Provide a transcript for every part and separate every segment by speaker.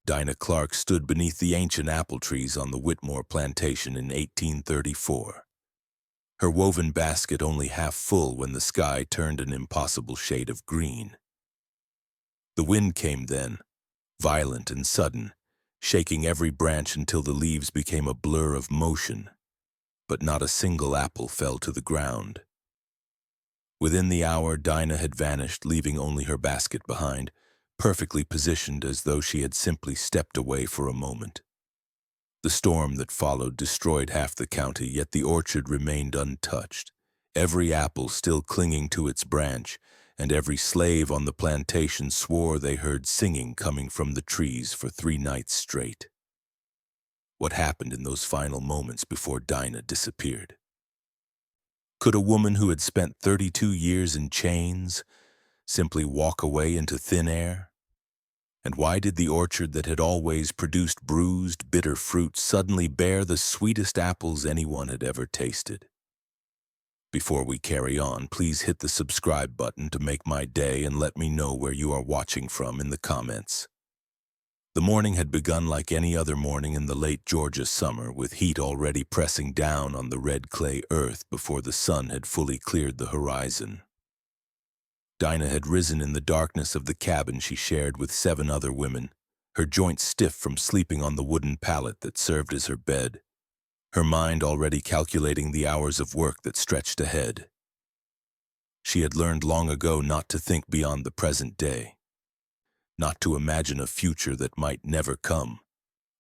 Speaker 1: Dinah Clarke stood beneath the ancient apple trees on the Whitmore plantation in 1834. Her woven basket only half full when the sky turned an impossible shade of green. The wind came then, violent and sudden, shaking every branch until the leaves became a blur of motion, but not a single apple fell to the ground. Within the hour, Dinah had vanished, leaving only her basket behind, perfectly positioned as though she had simply stepped away for a moment. The storm that followed destroyed half the county, yet the orchard remained untouched, every apple still clinging to its branch, and every slave on the plantation swore they heard singing coming from the trees for 3 nights straight. What happened in those final moments before Dinah disappeared? Could a woman who had spent 32 years in chains simply walk away into thin air? And why did the orchard that had always produced bruised, bitter fruit suddenly bear the sweetest apples anyone had ever tasted? Before we carry on, please hit the subscribe button to make my day and let me know where you are watching from in the comments. The morning had begun like any other morning in the late Georgia summer, with heat already pressing down on the red clay earth before the sun had fully cleared the horizon. Dinah had risen in the darkness of the cabin she shared with 7 other women, her joints stiff from sleeping on the wooden pallet that served as her bed, her mind already calculating the hours of work that stretched ahead. She had learned long ago not to think beyond the present day, not to imagine a future that might never come,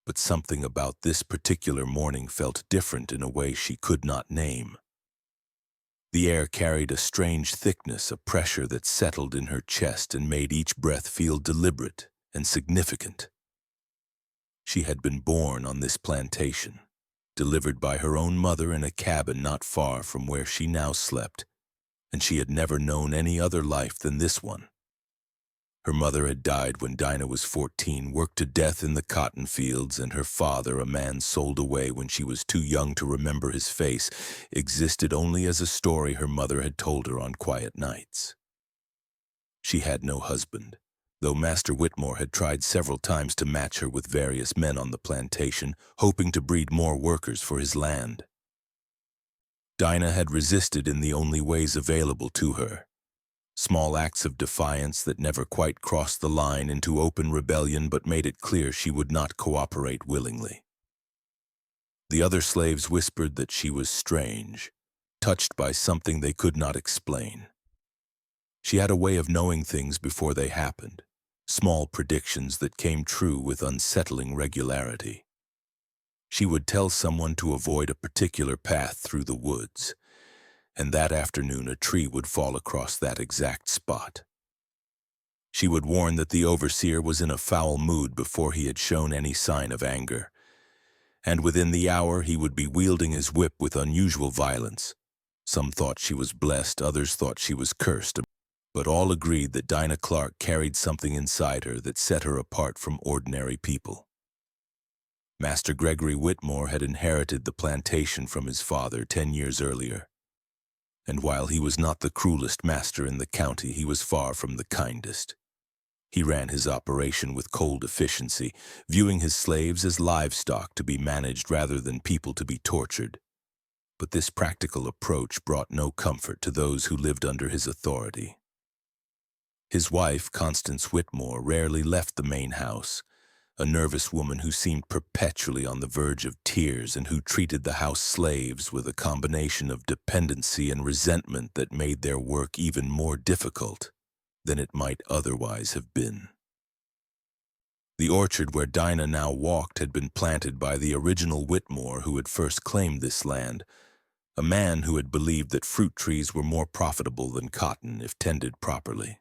Speaker 1: but something about this particular morning felt different in a way she could not name. The air carried a strange thickness, a pressure that settled in her chest and made each breath feel deliberate and significant. She had been born on this plantation, delivered by her own mother in a cabin not far from where she now slept, and she had never known any other life than this one. Her mother had died when Dinah was 14, worked to death in the cotton fields, and her father, a man sold away when she was too young to remember his face, existed only as a story her mother had told her on quiet nights. She had no husband, though Master Whitmore had tried several times to match her with various men on the plantation, hoping to breed more workers for his land. Dinah had resisted in the only ways available to her. Small acts of defiance that never quite crossed the line into open rebellion but made it clear she would not cooperate willingly. The other slaves whispered that she was strange, touched by something they could not explain. She had a way of knowing things before they happened, small predictions that came true with unsettling regularity. She would tell someone to avoid a particular path through the woods, and that afternoon a tree would fall across that exact spot. She would warn that the overseer was in a foul mood before he had shown any sign of anger, and within the hour he would be wielding his whip with unusual violence. Some thought she was blessed, others thought she was cursed, but all agreed that Dinah Clarke carried something inside her that set her apart from ordinary people. Master Gregory Whitmore had inherited the plantation from his father 10 years earlier, and while he was not the cruelest master in the county, he was far from the kindest. He ran his operation with cold efficiency, viewing his slaves as livestock to be managed rather than people to be tortured. But this practical approach brought no comfort to those who lived under his authority. His wife, Constance Whitmore, rarely left the main house, a nervous woman who seemed perpetually on the verge of tears and who treated the house slaves with a combination of dependency and resentment that made their work even more difficult than it might otherwise have been. The orchard where Dinah now walked had been planted by the original Whitmore who had first claimed this land, a man who had believed that fruit trees were more profitable than cotton if tended properly.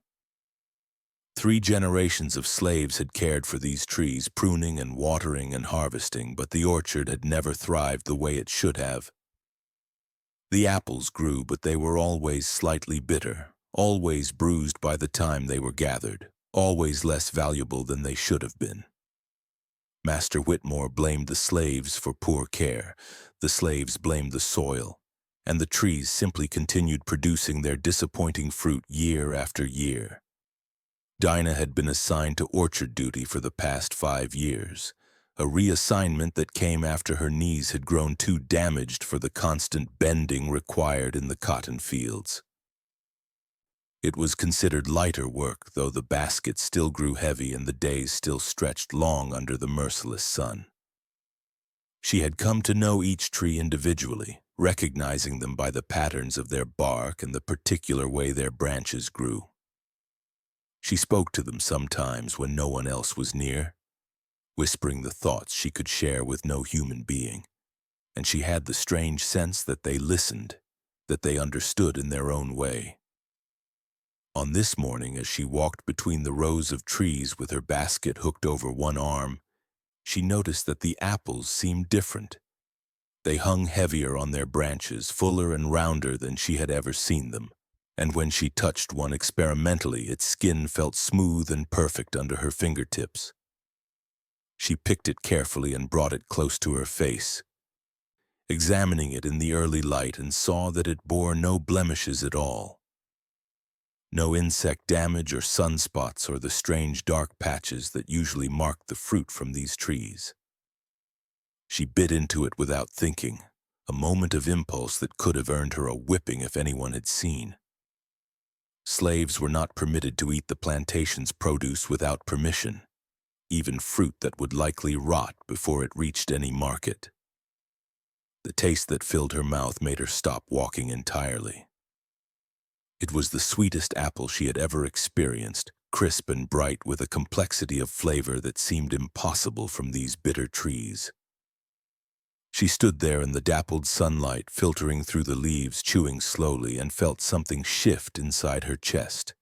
Speaker 1: 3 generations of slaves had cared for these trees, pruning and watering and harvesting, but the orchard had never thrived the way it should have. The apples grew, but they were always slightly bitter, always bruised by the time they were gathered, always less valuable than they should have been. Master Whitmore blamed the slaves for poor care, the slaves blamed the soil, and the trees simply continued producing their disappointing fruit year after year. Dinah had been assigned to orchard duty for the past 5 years, a reassignment that came after her knees had grown too damaged for the constant bending required in the cotton fields. It was considered lighter work, though the basket still grew heavy and the days still stretched long under the merciless sun. She had come to know each tree individually, recognizing them by the patterns of their bark and the particular way their branches grew. She spoke to them sometimes when no one else was near, whispering the thoughts she could share with no human being, and she had the strange sense that they listened, that they understood in their own way. On this morning, as she walked between the rows of trees with her basket hooked over one arm, she noticed that the apples seemed different. They hung heavier on their branches, fuller and rounder than she had ever seen them, and when she touched one experimentally, its skin felt smooth and perfect under her fingertips. She picked it carefully and brought it close to her face, examining it in the early light, and saw that it bore no blemishes at all. No insect damage or sunspots or the strange dark patches that usually mark the fruit from these trees. She bit into it without thinking, a moment of impulse that could have earned her a whipping if anyone had seen. Slaves were not permitted to eat the plantation's produce without permission, even fruit that would likely rot before it reached any market. The taste that filled her mouth made her stop walking entirely. It was the sweetest apple she had ever experienced, crisp and bright with a complexity of flavor that seemed impossible from these bitter trees. She stood there in the dappled sunlight, filtering through the leaves, chewing slowly, and felt something shift inside her chest,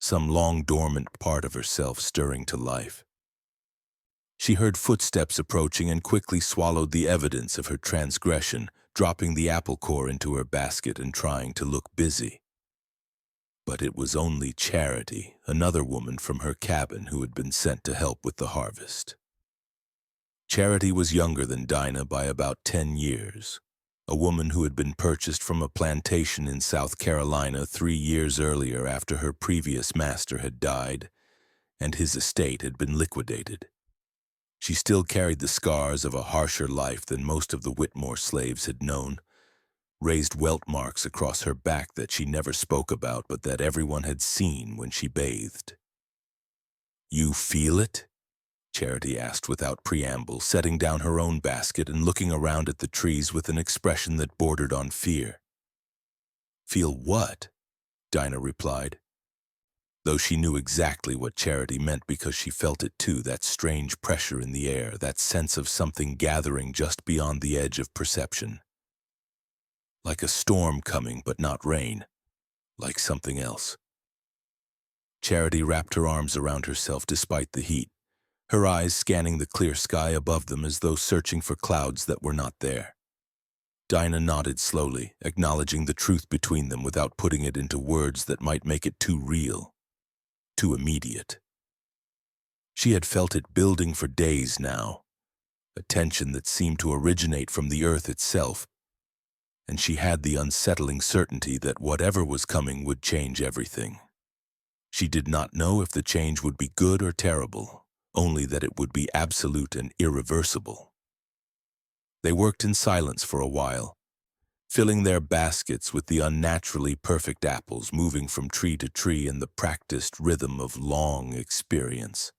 Speaker 1: some long dormant part of herself stirring to life. She heard footsteps approaching and quickly swallowed the evidence of her transgression, dropping the apple core into her basket and trying to look busy. But it was only Charity, another woman from her cabin who had been sent to help with the harvest. Charity was younger than Dinah by about 10 years, a woman who had been purchased from a plantation in South Carolina 3 years earlier after her previous master had died, and his estate had been liquidated. She still carried the scars of a harsher life than most of the Whitmore slaves had known, raised welt marks across her back that she never spoke about but that everyone had seen when she bathed. "You feel it?" Charity asked without preamble, setting down her own basket and looking around at the trees with an expression that bordered on fear. "Feel what?" Dinah replied, though she knew exactly what Charity meant because she felt it too, that strange pressure in the air, that sense of something gathering just beyond the edge of perception. Like a storm coming, but not rain, like something else. Charity wrapped her arms around herself despite the heat, her eyes scanning the clear sky above them as though searching for clouds that were not there. Dinah nodded slowly, acknowledging the truth between them without putting it into words that might make it too real, too immediate. She had felt it building for days now, a tension that seemed to originate from the earth itself, and she had the unsettling certainty that whatever was coming would change everything. She did not know if the change would be good or terrible, only that it would be absolute and irreversible. They worked in silence for a while, filling their baskets with the unnaturally perfect apples, moving from tree to tree in the practiced rhythm of long experience.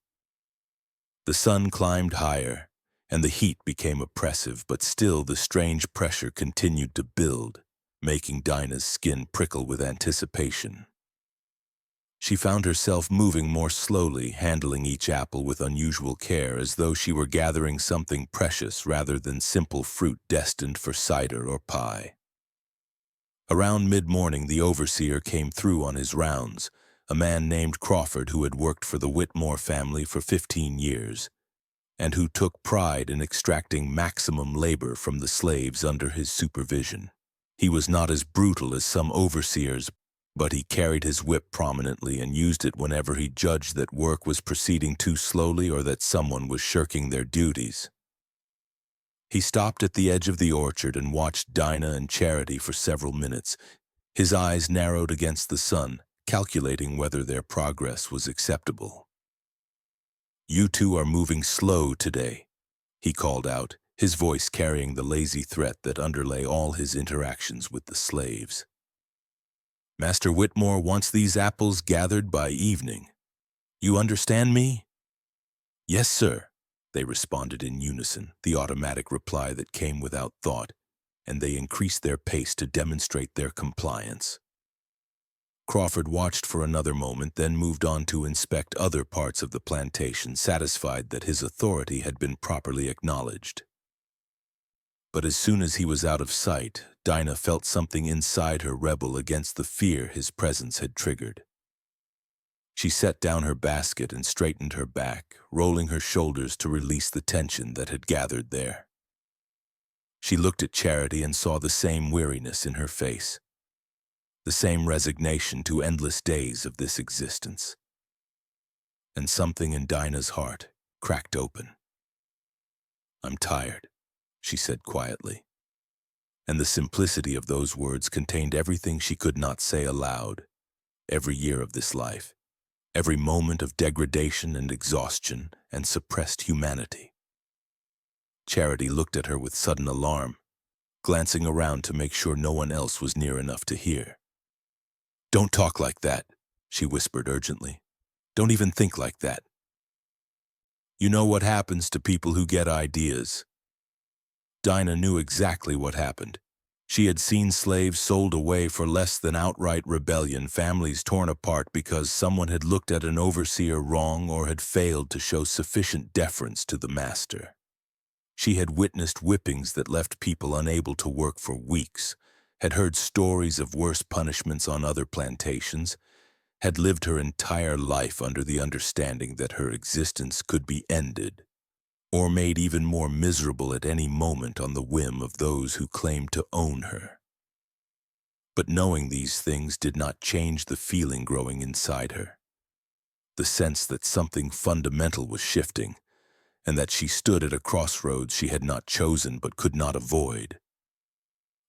Speaker 1: The sun climbed higher, and the heat became oppressive, but still the strange pressure continued to build, making Dinah's skin prickle with anticipation. She found herself moving more slowly, handling each apple with unusual care, as though she were gathering something precious rather than simple fruit destined for cider or pie. Around mid-morning, the overseer came through on his rounds, a man named Crawford who had worked for the Whitmore family for 15 years, and who took pride in extracting maximum labor from the slaves under his supervision. He was not as brutal as some overseers, but he carried his whip prominently and used it whenever he judged that work was proceeding too slowly or that someone was shirking their duties. He stopped at the edge of the orchard and watched Dinah and Charity for several minutes, his eyes narrowed against the sun, calculating whether their progress was acceptable. "You two are moving slow today," he called out, his voice carrying the lazy threat that underlay all his interactions with the slaves. "Master Whitmore wants these apples gathered by evening. You understand me?" "Yes, sir," they responded in unison, the automatic reply that came without thought, and they increased their pace to demonstrate their compliance. Crawford watched for another moment, then moved on to inspect other parts of the plantation, satisfied that his authority had been properly acknowledged. But as soon as he was out of sight, Dinah felt something inside her rebel against the fear his presence had triggered. She set down her basket and straightened her back, rolling her shoulders to release the tension that had gathered there. She looked at Charity and saw the same weariness in her face, the same resignation to endless days of this existence. And something in Dinah's heart cracked open. "I'm tired," she said quietly. And the simplicity of those words contained everything she could not say aloud. Every year of this life, every moment of degradation and exhaustion and suppressed humanity. Charity looked at her with sudden alarm, glancing around to make sure no one else was near enough to hear. "Don't talk like that," she whispered urgently. "Don't even think like that. You know what happens to people who get ideas." Dinah knew exactly what happened. She had seen slaves sold away for less than outright rebellion, families torn apart because someone had looked at an overseer wrong or had failed to show sufficient deference to the master. She had witnessed whippings that left people unable to work for weeks, had heard stories of worse punishments on other plantations, had lived her entire life under the understanding that her existence could be ended, or made even more miserable at any moment on the whim of those who claimed to own her. But knowing these things did not change the feeling growing inside her, the sense that something fundamental was shifting, and that she stood at a crossroads she had not chosen but could not avoid.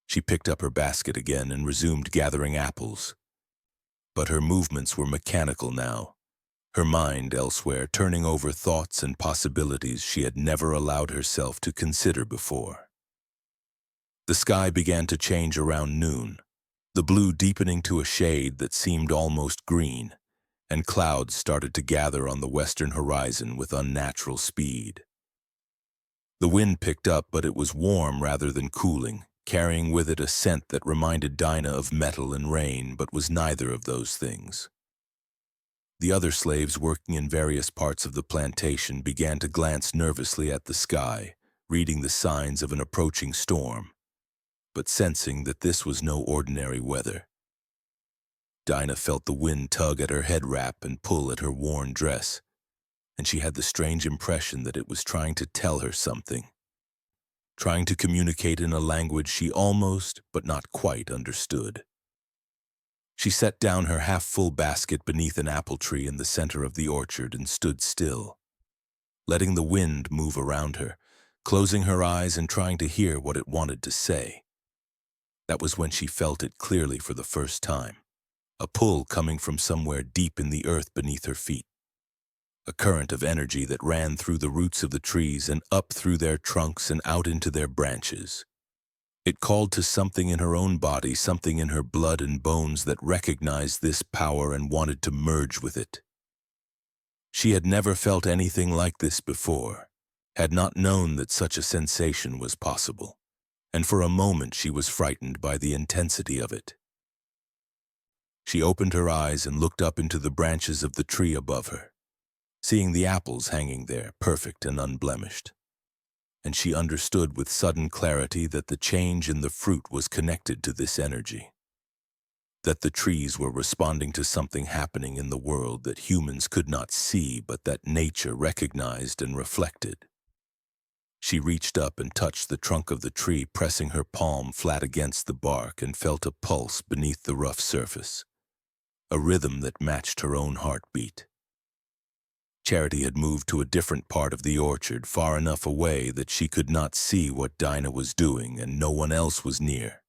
Speaker 1: She picked up her basket again and resumed gathering apples. But her movements were mechanical now, her mind elsewhere, turning over thoughts and possibilities she had never allowed herself to consider before. The sky began to change around noon, the blue deepening to a shade that seemed almost green, and clouds started to gather on the western horizon with unnatural speed. The wind picked up, but it was warm rather than cooling, carrying with it a scent that reminded Dinah of metal and rain, but was neither of those things. The other slaves working in various parts of the plantation began to glance nervously at the sky, reading the signs of an approaching storm, but sensing that this was no ordinary weather. Dinah felt the wind tug at her head wrap and pull at her worn dress, and she had the strange impression that it was trying to tell her something, trying to communicate in a language she almost, but not quite, understood. She set down her half-full basket beneath an apple tree in the center of the orchard and stood still, letting the wind move around her, closing her eyes and trying to hear what it wanted to say. That was when she felt it clearly for the first time, a pull coming from somewhere deep in the earth beneath her feet, a current of energy that ran through the roots of the trees and up through their trunks and out into their branches. It called to something in her own body, something in her blood and bones that recognized this power and wanted to merge with it. She had never felt anything like this before, had not known that such a sensation was possible, and for a moment she was frightened by the intensity of it. She opened her eyes and looked up into the branches of the tree above her, seeing the apples hanging there, perfect and unblemished. And she understood with sudden clarity that the change in the fruit was connected to this energy, that the trees were responding to something happening in the world that humans could not see but that nature recognized and reflected. She reached up and touched the trunk of the tree, pressing her palm flat against the bark, and felt a pulse beneath the rough surface, a rhythm that matched her own heartbeat. Charity had moved to a different part of the orchard, far enough away that she could not see what Dinah was doing, and no one else was near.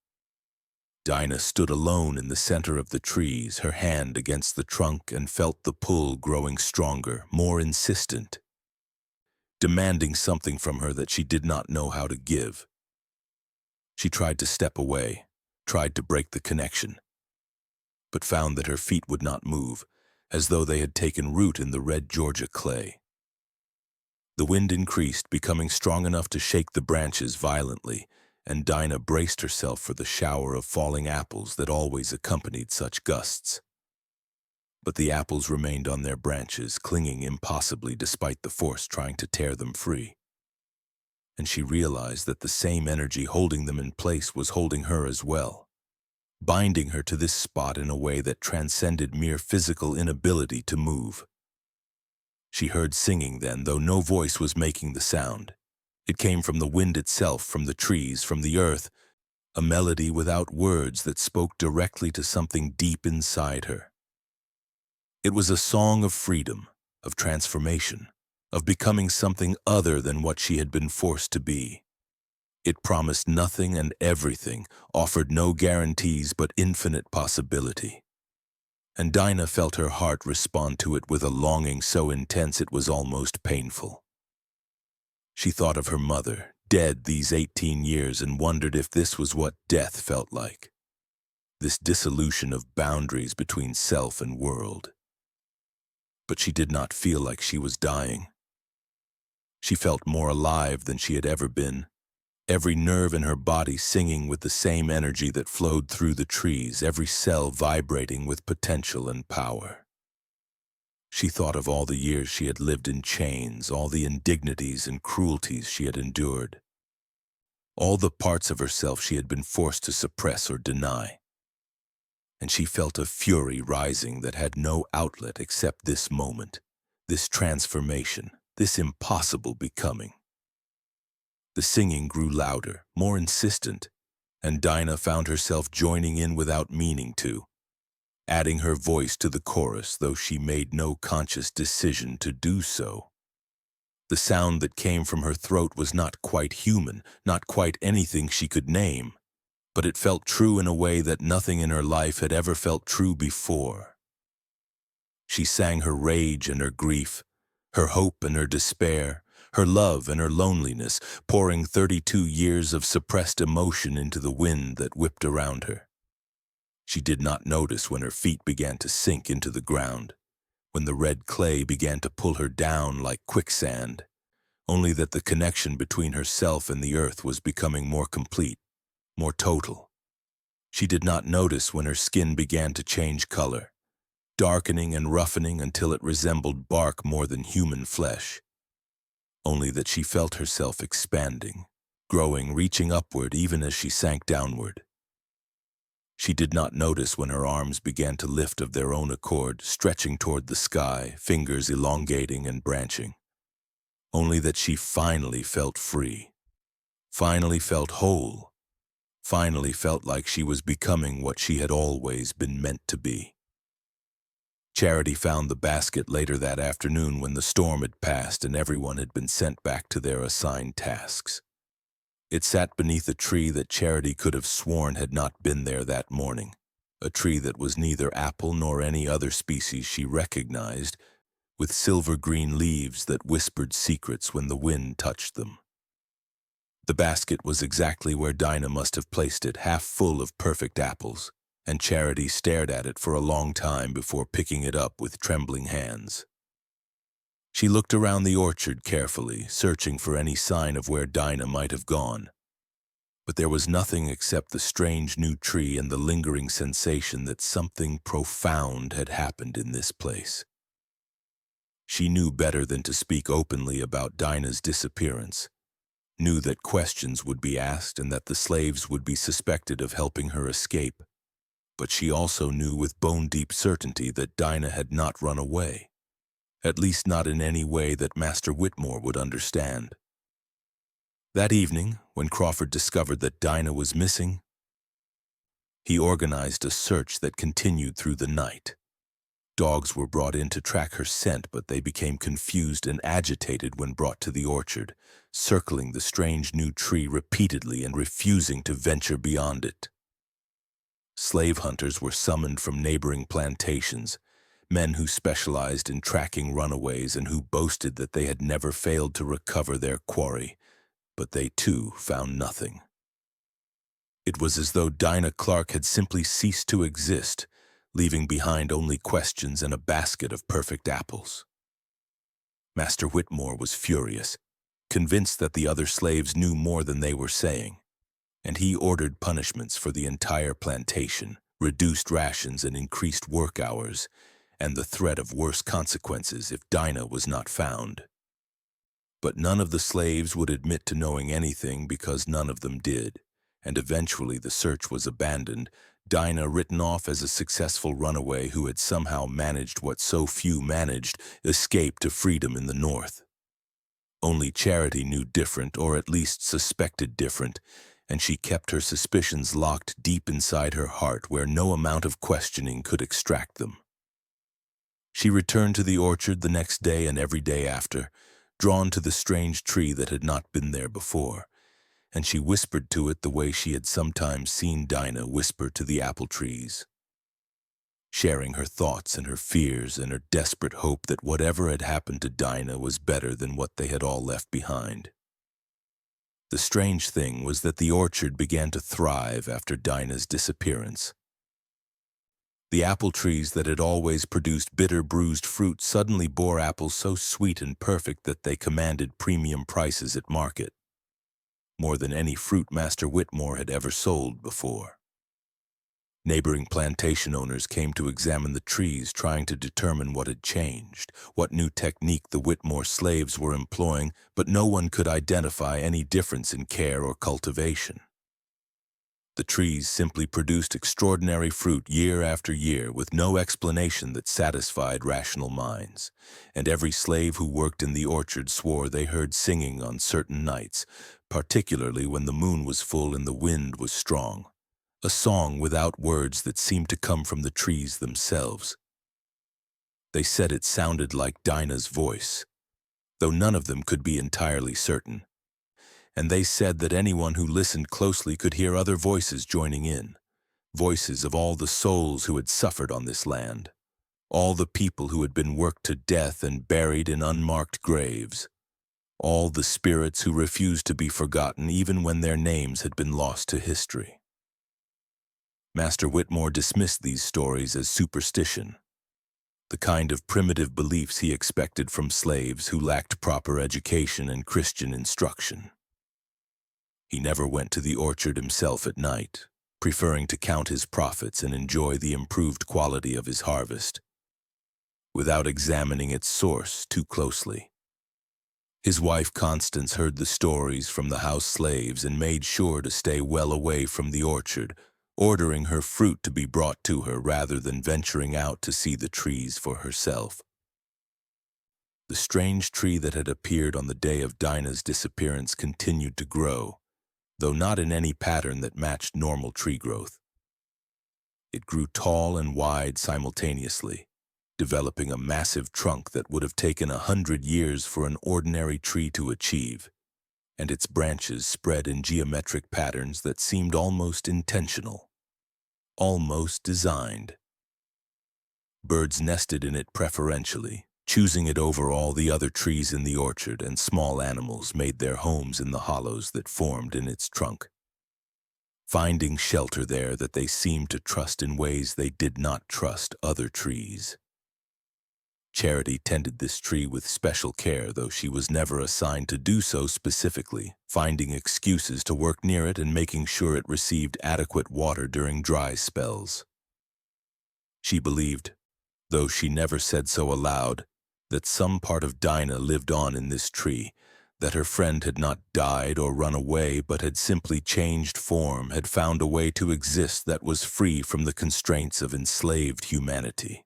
Speaker 1: Dinah stood alone in the center of the trees, her hand against the trunk, and felt the pull growing stronger, more insistent, demanding something from her that she did not know how to give. She tried to step away, tried to break the connection, but found that her feet would not move, as though they had taken root in the red Georgia clay. The wind increased, becoming strong enough to shake the branches violently, and Dinah braced herself for the shower of falling apples that always accompanied such gusts. But the apples remained on their branches, clinging impossibly despite the force trying to tear them free. And she realized that the same energy holding them in place was holding her as well, binding her to this spot in a way that transcended mere physical inability to move. She heard singing then, though no voice was making the sound. It came from the wind itself, from the trees, from the earth, a melody without words that spoke directly to something deep inside her. It was a song of freedom, of transformation, of becoming something other than what she had been forced to be. It promised nothing and everything, offered no guarantees but infinite possibility. And Dinah felt her heart respond to it with a longing so intense it was almost painful. She thought of her mother, dead these 18 years, and wondered if this was what death felt like. This dissolution of boundaries between self and world. But she did not feel like she was dying. She felt more alive than she had ever been, every nerve in her body singing with the same energy that flowed through the trees, every cell vibrating with potential and power. She thought of all the years she had lived in chains, all the indignities and cruelties she had endured, all the parts of herself she had been forced to suppress or deny. And she felt a fury rising that had no outlet except this moment, this transformation, this impossible becoming. The singing grew louder, more insistent, and Dinah found herself joining in without meaning to, adding her voice to the chorus, though she made no conscious decision to do so. The sound that came from her throat was not quite human, not quite anything she could name, but it felt true in a way that nothing in her life had ever felt true before. She sang her rage and her grief, her hope and her despair, her love and her loneliness, pouring 32 years of suppressed emotion into the wind that whipped around her. She did not notice when her feet began to sink into the ground, when the red clay began to pull her down like quicksand, only that the connection between herself and the earth was becoming more complete, more total. She did not notice when her skin began to change color, darkening and roughening until it resembled bark more than human flesh, only that she felt herself expanding, growing, reaching upward even as she sank downward. She did not notice when her arms began to lift of their own accord, stretching toward the sky, fingers elongating and branching, only that she finally felt free, finally felt whole, finally felt like she was becoming what she had always been meant to be. Charity found the basket later that afternoon when the storm had passed and everyone had been sent back to their assigned tasks. It sat beneath a tree that Charity could have sworn had not been there that morning, a tree that was neither apple nor any other species she recognized, with silver-green leaves that whispered secrets when the wind touched them. The basket was exactly where Dinah must have placed it, half full of perfect apples, and Charity stared at it for a long time before picking it up with trembling hands. She looked around the orchard carefully, searching for any sign of where Dinah might have gone. But there was nothing except the strange new tree and the lingering sensation that something profound had happened in this place. She knew better than to speak openly about Dinah's disappearance, knew that questions would be asked and that the slaves would be suspected of helping her escape. But she also knew with bone-deep certainty that Dinah had not run away, at least not in any way that Master Whitmore would understand. That evening, when Crawford discovered that Dinah was missing, he organized a search that continued through the night. Dogs were brought in to track her scent, but they became confused and agitated when brought to the orchard, circling the strange new tree repeatedly and refusing to venture beyond it. Slave hunters were summoned from neighboring plantations, men who specialized in tracking runaways and who boasted that they had never failed to recover their quarry, but they too found nothing. It was as though Dinah Clarke had simply ceased to exist, leaving behind only questions and a basket of perfect apples. Master Whitmore was furious, convinced that the other slaves knew more than they were saying, and he ordered punishments for the entire plantation, reduced rations and increased work hours, and the threat of worse consequences if Dinah was not found. But none of the slaves would admit to knowing anything because none of them did, and eventually the search was abandoned, Dinah written off as a successful runaway who had somehow managed what so few managed, escape to freedom in the North. Only Charity knew different, or at least suspected different, and she kept her suspicions locked deep inside her heart where no amount of questioning could extract them. She returned to the orchard the next day and every day after, drawn to the strange tree that had not been there before, and she whispered to it the way she had sometimes seen Dinah whisper to the apple trees, sharing her thoughts and her fears and her desperate hope that whatever had happened to Dinah was better than what they had all left behind. The strange thing was that the orchard began to thrive after Dinah's disappearance. The apple trees that had always produced bitter, bruised fruit suddenly bore apples so sweet and perfect that they commanded premium prices at market, more than any fruit Master Whitmore had ever sold before. Neighboring plantation owners came to examine the trees, trying to determine what had changed, what new technique the Whitmore slaves were employing, but no one could identify any difference in care or cultivation. The trees simply produced extraordinary fruit year after year with no explanation that satisfied rational minds, and every slave who worked in the orchard swore they heard singing on certain nights, particularly when the moon was full and the wind was strong. A song without words that seemed to come from the trees themselves. They said it sounded like Dinah's voice, though none of them could be entirely certain. And they said that anyone who listened closely could hear other voices joining in, voices of all the souls who had suffered on this land, all the people who had been worked to death and buried in unmarked graves, all the spirits who refused to be forgotten even when their names had been lost to history. Master Whitmore dismissed these stories as superstition, the kind of primitive beliefs he expected from slaves who lacked proper education and Christian instruction. He never went to the orchard himself at night, preferring to count his profits and enjoy the improved quality of his harvest, without examining its source too closely. His wife Constance heard the stories from the house slaves and made sure to stay well away from the orchard, ordering her fruit to be brought to her rather than venturing out to see the trees for herself. The strange tree that had appeared on the day of Dinah's disappearance continued to grow, though not in any pattern that matched normal tree growth. It grew tall and wide simultaneously, developing a massive trunk that would have taken 100 years for an ordinary tree to achieve, and its branches spread in geometric patterns that seemed almost intentional, almost designed. Birds nested in it preferentially, choosing it over all the other trees in the orchard, and small animals made their homes in the hollows that formed in its trunk, finding shelter there that they seemed to trust in ways they did not trust other trees. Charity tended this tree with special care, though she was never assigned to do so specifically, finding excuses to work near it and making sure it received adequate water during dry spells. She believed, though she never said so aloud, that some part of Dinah lived on in this tree, that her friend had not died or run away but had simply changed form, had found a way to exist that was free from the constraints of enslaved humanity.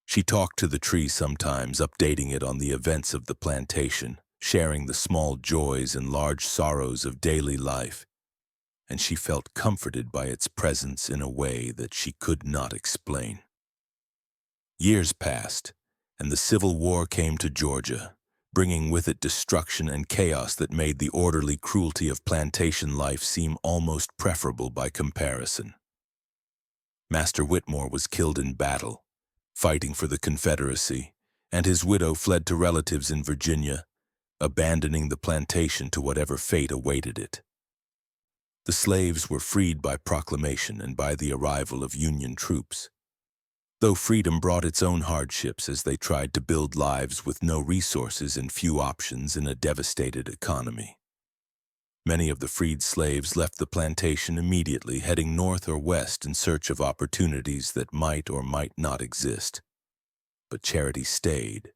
Speaker 1: She talked to the tree sometimes, updating it on the events of the plantation, sharing the small joys and large sorrows of daily life, and she felt comforted by its presence in a way that she could not explain. Years passed, and the Civil War came to Georgia, bringing with it destruction and chaos that made the orderly cruelty of plantation life seem almost preferable by comparison. Master Whitmore was killed in battle, fighting for the Confederacy, and his widow fled to relatives in Virginia, abandoning the plantation to whatever fate awaited it. The slaves were freed by proclamation and by the arrival of Union troops, though freedom brought its own hardships as they tried to build lives with no resources and few options in a devastated economy. Many of the freed slaves left the plantation immediately, heading north or west in search of opportunities that might or might not exist. But Charity stayed.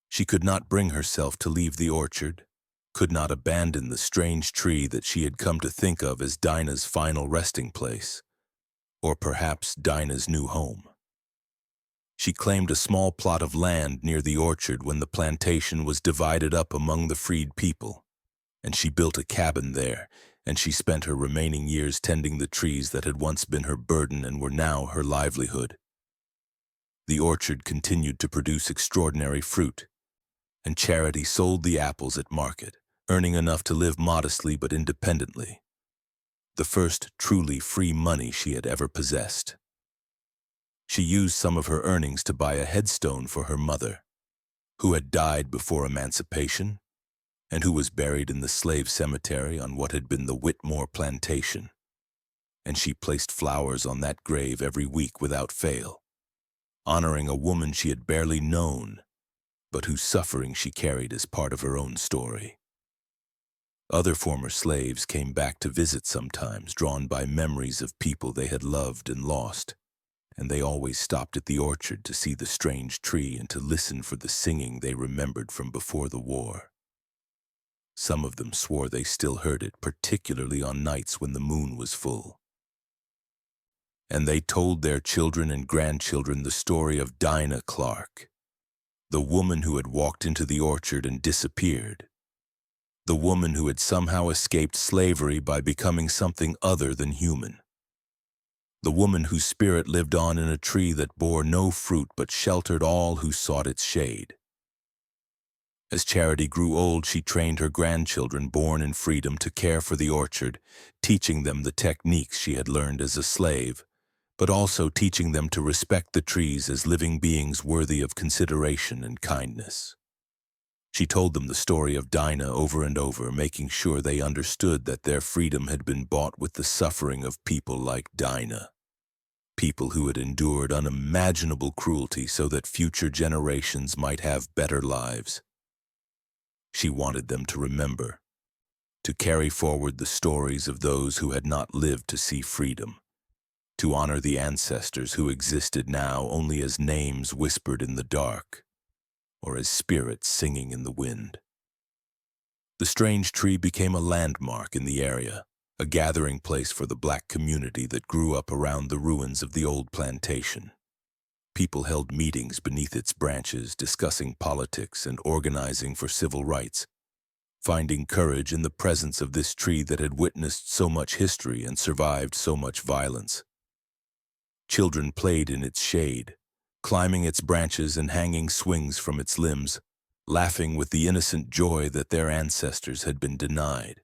Speaker 1: She could not bring herself to leave the orchard, could not abandon the strange tree that she had come to think of as Dinah's final resting place, or perhaps Dinah's new home. She claimed a small plot of land near the orchard when the plantation was divided up among the freed people, and she built a cabin there, and she spent her remaining years tending the trees that had once been her burden and were now her livelihood. The orchard continued to produce extraordinary fruit, and Charity sold the apples at market, earning enough to live modestly but independently, the first truly free money she had ever possessed. She used some of her earnings to buy a headstone for her mother, who had died before emancipation and who was buried in the slave cemetery on what had been the Whitmore plantation, and she placed flowers on that grave every week without fail, honoring a woman she had barely known, but whose suffering she carried as part of her own story. Other former slaves came back to visit sometimes, drawn by memories of people they had loved and lost, and they always stopped at the orchard to see the strange tree and to listen for the singing they remembered from before the war. Some of them swore they still heard it, particularly on nights when the moon was full. And they told their children and grandchildren the story of Dinah Clarke, the woman who had walked into the orchard and disappeared, the woman who had somehow escaped slavery by becoming something other than human, the woman whose spirit lived on in a tree that bore no fruit but sheltered all who sought its shade. As Charity grew old, she trained her grandchildren born in freedom to care for the orchard, teaching them the techniques she had learned as a slave, but also teaching them to respect the trees as living beings worthy of consideration and kindness. She told them the story of Dinah over and over, making sure they understood that their freedom had been bought with the suffering of people like Dinah, people who had endured unimaginable cruelty so that future generations might have better lives. She wanted them to remember, to carry forward the stories of those who had not lived to see freedom, to honor the ancestors who existed now only as names whispered in the dark, or as spirits singing in the wind. The strange tree became a landmark in the area, a gathering place for the black community that grew up around the ruins of the old plantation. People held meetings beneath its branches, discussing politics and organizing for civil rights, finding courage in the presence of this tree that had witnessed so much history and survived so much violence. Children played in its shade, climbing its branches and hanging swings from its limbs, laughing with the innocent joy that their ancestors had been denied.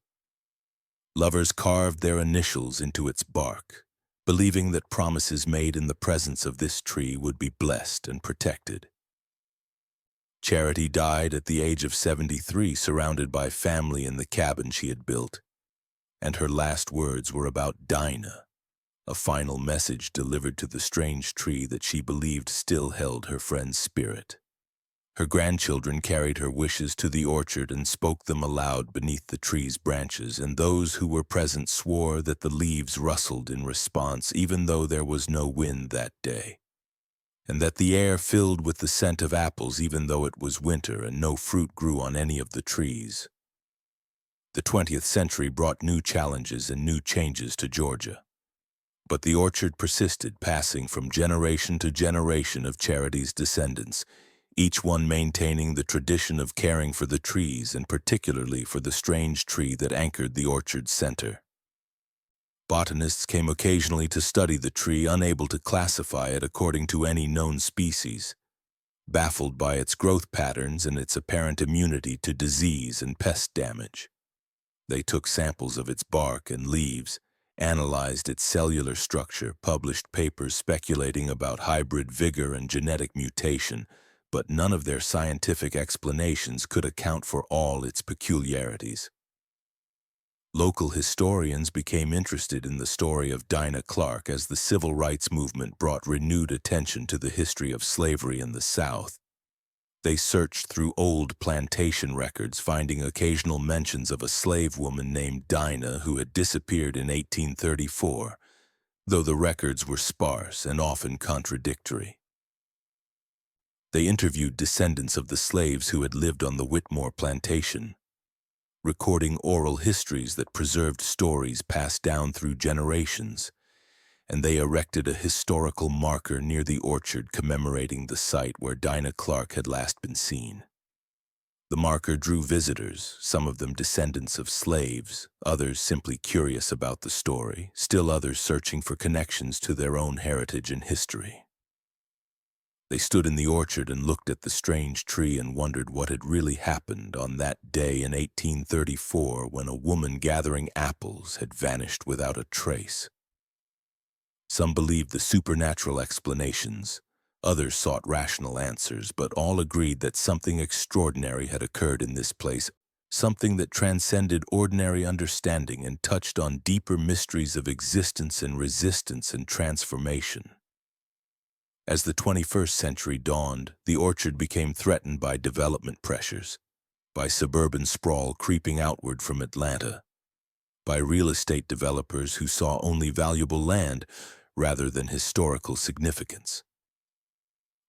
Speaker 1: Lovers carved their initials into its bark, believing that promises made in the presence of this tree would be blessed and protected. Charity died at the age of 73, surrounded by family in the cabin she had built, and her last words were about Dinah, a final message delivered to the strange tree that she believed still held her friend's spirit. Her grandchildren carried her wishes to the orchard and spoke them aloud beneath the tree's branches, and those who were present swore that the leaves rustled in response even though there was no wind that day, and that the air filled with the scent of apples even though it was winter and no fruit grew on any of the trees. The 20th century brought new challenges and new changes to Georgia, but the orchard persisted, passing from generation to generation of Charity's descendants, each one maintaining the tradition of caring for the trees and particularly for the strange tree that anchored the orchard's center. Botanists came occasionally to study the tree, unable to classify it according to any known species, baffled by its growth patterns and its apparent immunity to disease and pest damage. They took samples of its bark and leaves, analyzed its cellular structure, published papers speculating about hybrid vigor and genetic mutation, but none of their scientific explanations could account for all its peculiarities. Local historians became interested in the story of Dinah Clarke as the civil rights movement brought renewed attention to the history of slavery in the South. They searched through old plantation records, finding occasional mentions of a slave woman named Dinah who had disappeared in 1834, though the records were sparse and often contradictory. They interviewed descendants of the slaves who had lived on the Whitmore plantation, recording oral histories that preserved stories passed down through generations, and they erected a historical marker near the orchard commemorating the site where Dinah Clarke had last been seen. The marker drew visitors, some of them descendants of slaves, others simply curious about the story, still others searching for connections to their own heritage and history. They stood in the orchard and looked at the strange tree and wondered what had really happened on that day in 1834 when a woman gathering apples had vanished without a trace. Some believed the supernatural explanations, others sought rational answers, but all agreed that something extraordinary had occurred in this place, something that transcended ordinary understanding and touched on deeper mysteries of existence and resistance and transformation. As the 21st century dawned, the orchard became threatened by development pressures, by suburban sprawl creeping outward from Atlanta, by real estate developers who saw only valuable land rather than historical significance.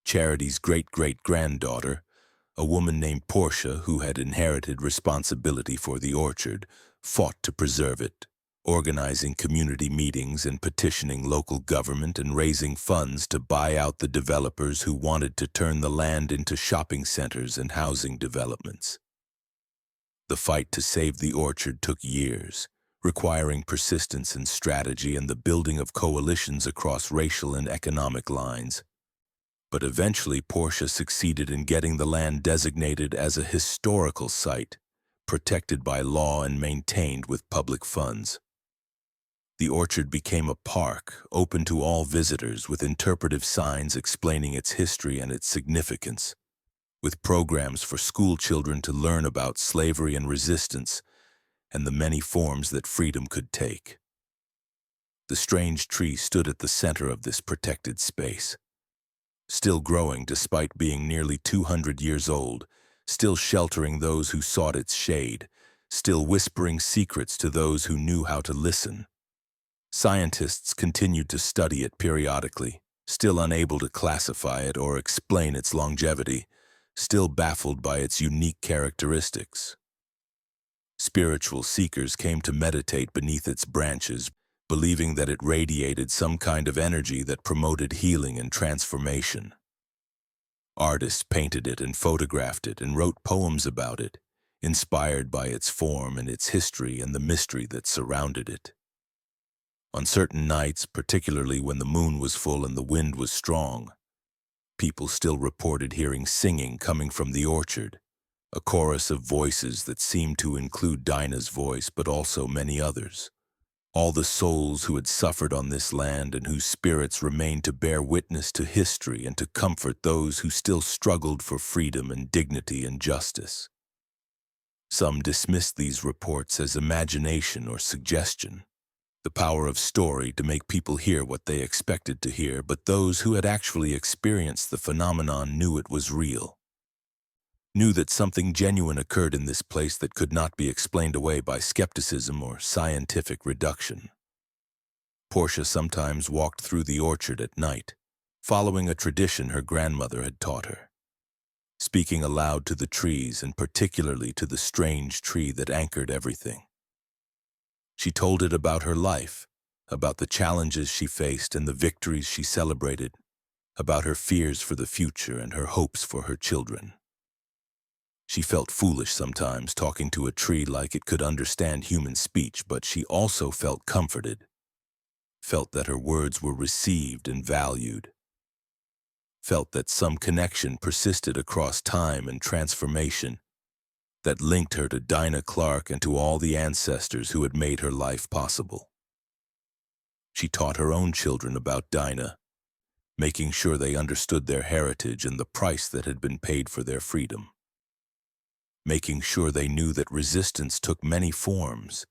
Speaker 1: Charity's great-great-granddaughter, a woman named Portia who had inherited responsibility for the orchard, fought to preserve it, organizing community meetings and petitioning local government and raising funds to buy out the developers who wanted to turn the land into shopping centers and housing developments. The fight to save the orchard took years, requiring persistence and strategy and the building of coalitions across racial and economic lines. But eventually Portia succeeded in getting the land designated as a historical site, protected by law and maintained with public funds. The orchard became a park, open to all visitors, with interpretive signs explaining its history and its significance, with programs for school children to learn about slavery and resistance and the many forms that freedom could take. The strange tree stood at the center of this protected space, still growing despite being nearly 200 years old, still sheltering those who sought its shade, still whispering secrets to those who knew how to listen. Scientists continued to study it periodically, still unable to classify it or explain its longevity, still baffled by its unique characteristics. Spiritual seekers came to meditate beneath its branches, believing that it radiated some kind of energy that promoted healing and transformation. Artists painted it and photographed it and wrote poems about it, inspired by its form and its history and the mystery that surrounded it. On certain nights, particularly when the moon was full and the wind was strong, people still reported hearing singing coming from the orchard, a chorus of voices that seemed to include Dinah's voice but also many others. All the souls who had suffered on this land and whose spirits remained to bear witness to history and to comfort those who still struggled for freedom and dignity and justice. Some dismissed these reports as imagination or suggestion, the power of story to make people hear what they expected to hear, but those who had actually experienced the phenomenon knew it was real, knew that something genuine occurred in this place that could not be explained away by skepticism or scientific reduction. Portia sometimes walked through the orchard at night, following a tradition her grandmother had taught her, speaking aloud to the trees and particularly to the strange tree that anchored everything. She told it about her life, about the challenges she faced and the victories she celebrated, about her fears for the future and her hopes for her children. She felt foolish sometimes talking to a tree like it could understand human speech, but she also felt comforted, felt that her words were received and valued, felt that some connection persisted across time and transformation that linked her to Dinah Clarke and to all the ancestors who had made her life possible. She taught her own children about Dinah, making sure they understood their heritage and the price that had been paid for their freedom. Making sure they knew that resistance took many forms,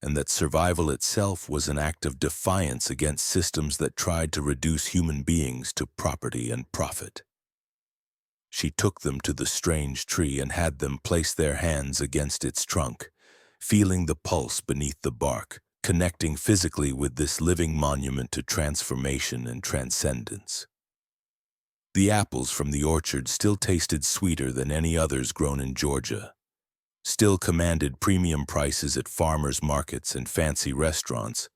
Speaker 1: and that survival itself was an act of defiance against systems that tried to reduce human beings to property and profit. She took them to the strange tree and had them place their hands against its trunk, feeling the pulse beneath the bark, connecting physically with this living monument to transformation and transcendence. The apples from the orchard still tasted sweeter than any others grown in Georgia, still commanded premium prices at farmers' markets and fancy restaurants,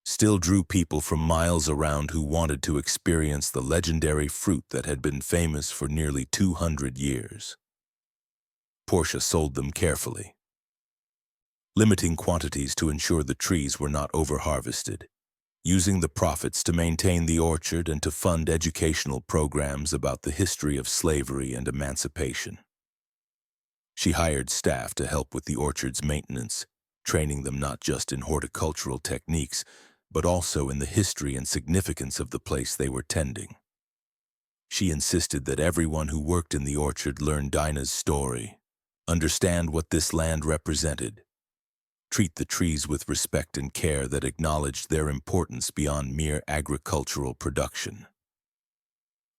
Speaker 1: still drew people from miles around who wanted to experience the legendary fruit that had been famous for nearly 200 years. Portia sold them carefully, limiting quantities to ensure the trees were not over-harvested, using the profits to maintain the orchard and to fund educational programs about the history of slavery and emancipation. She hired staff to help with the orchard's maintenance, training them not just in horticultural techniques, but also in the history and significance of the place they were tending. She insisted that everyone who worked in the orchard learn Dinah's story, understand what this land represented, treat the trees with respect and care that acknowledged their importance beyond mere agricultural production.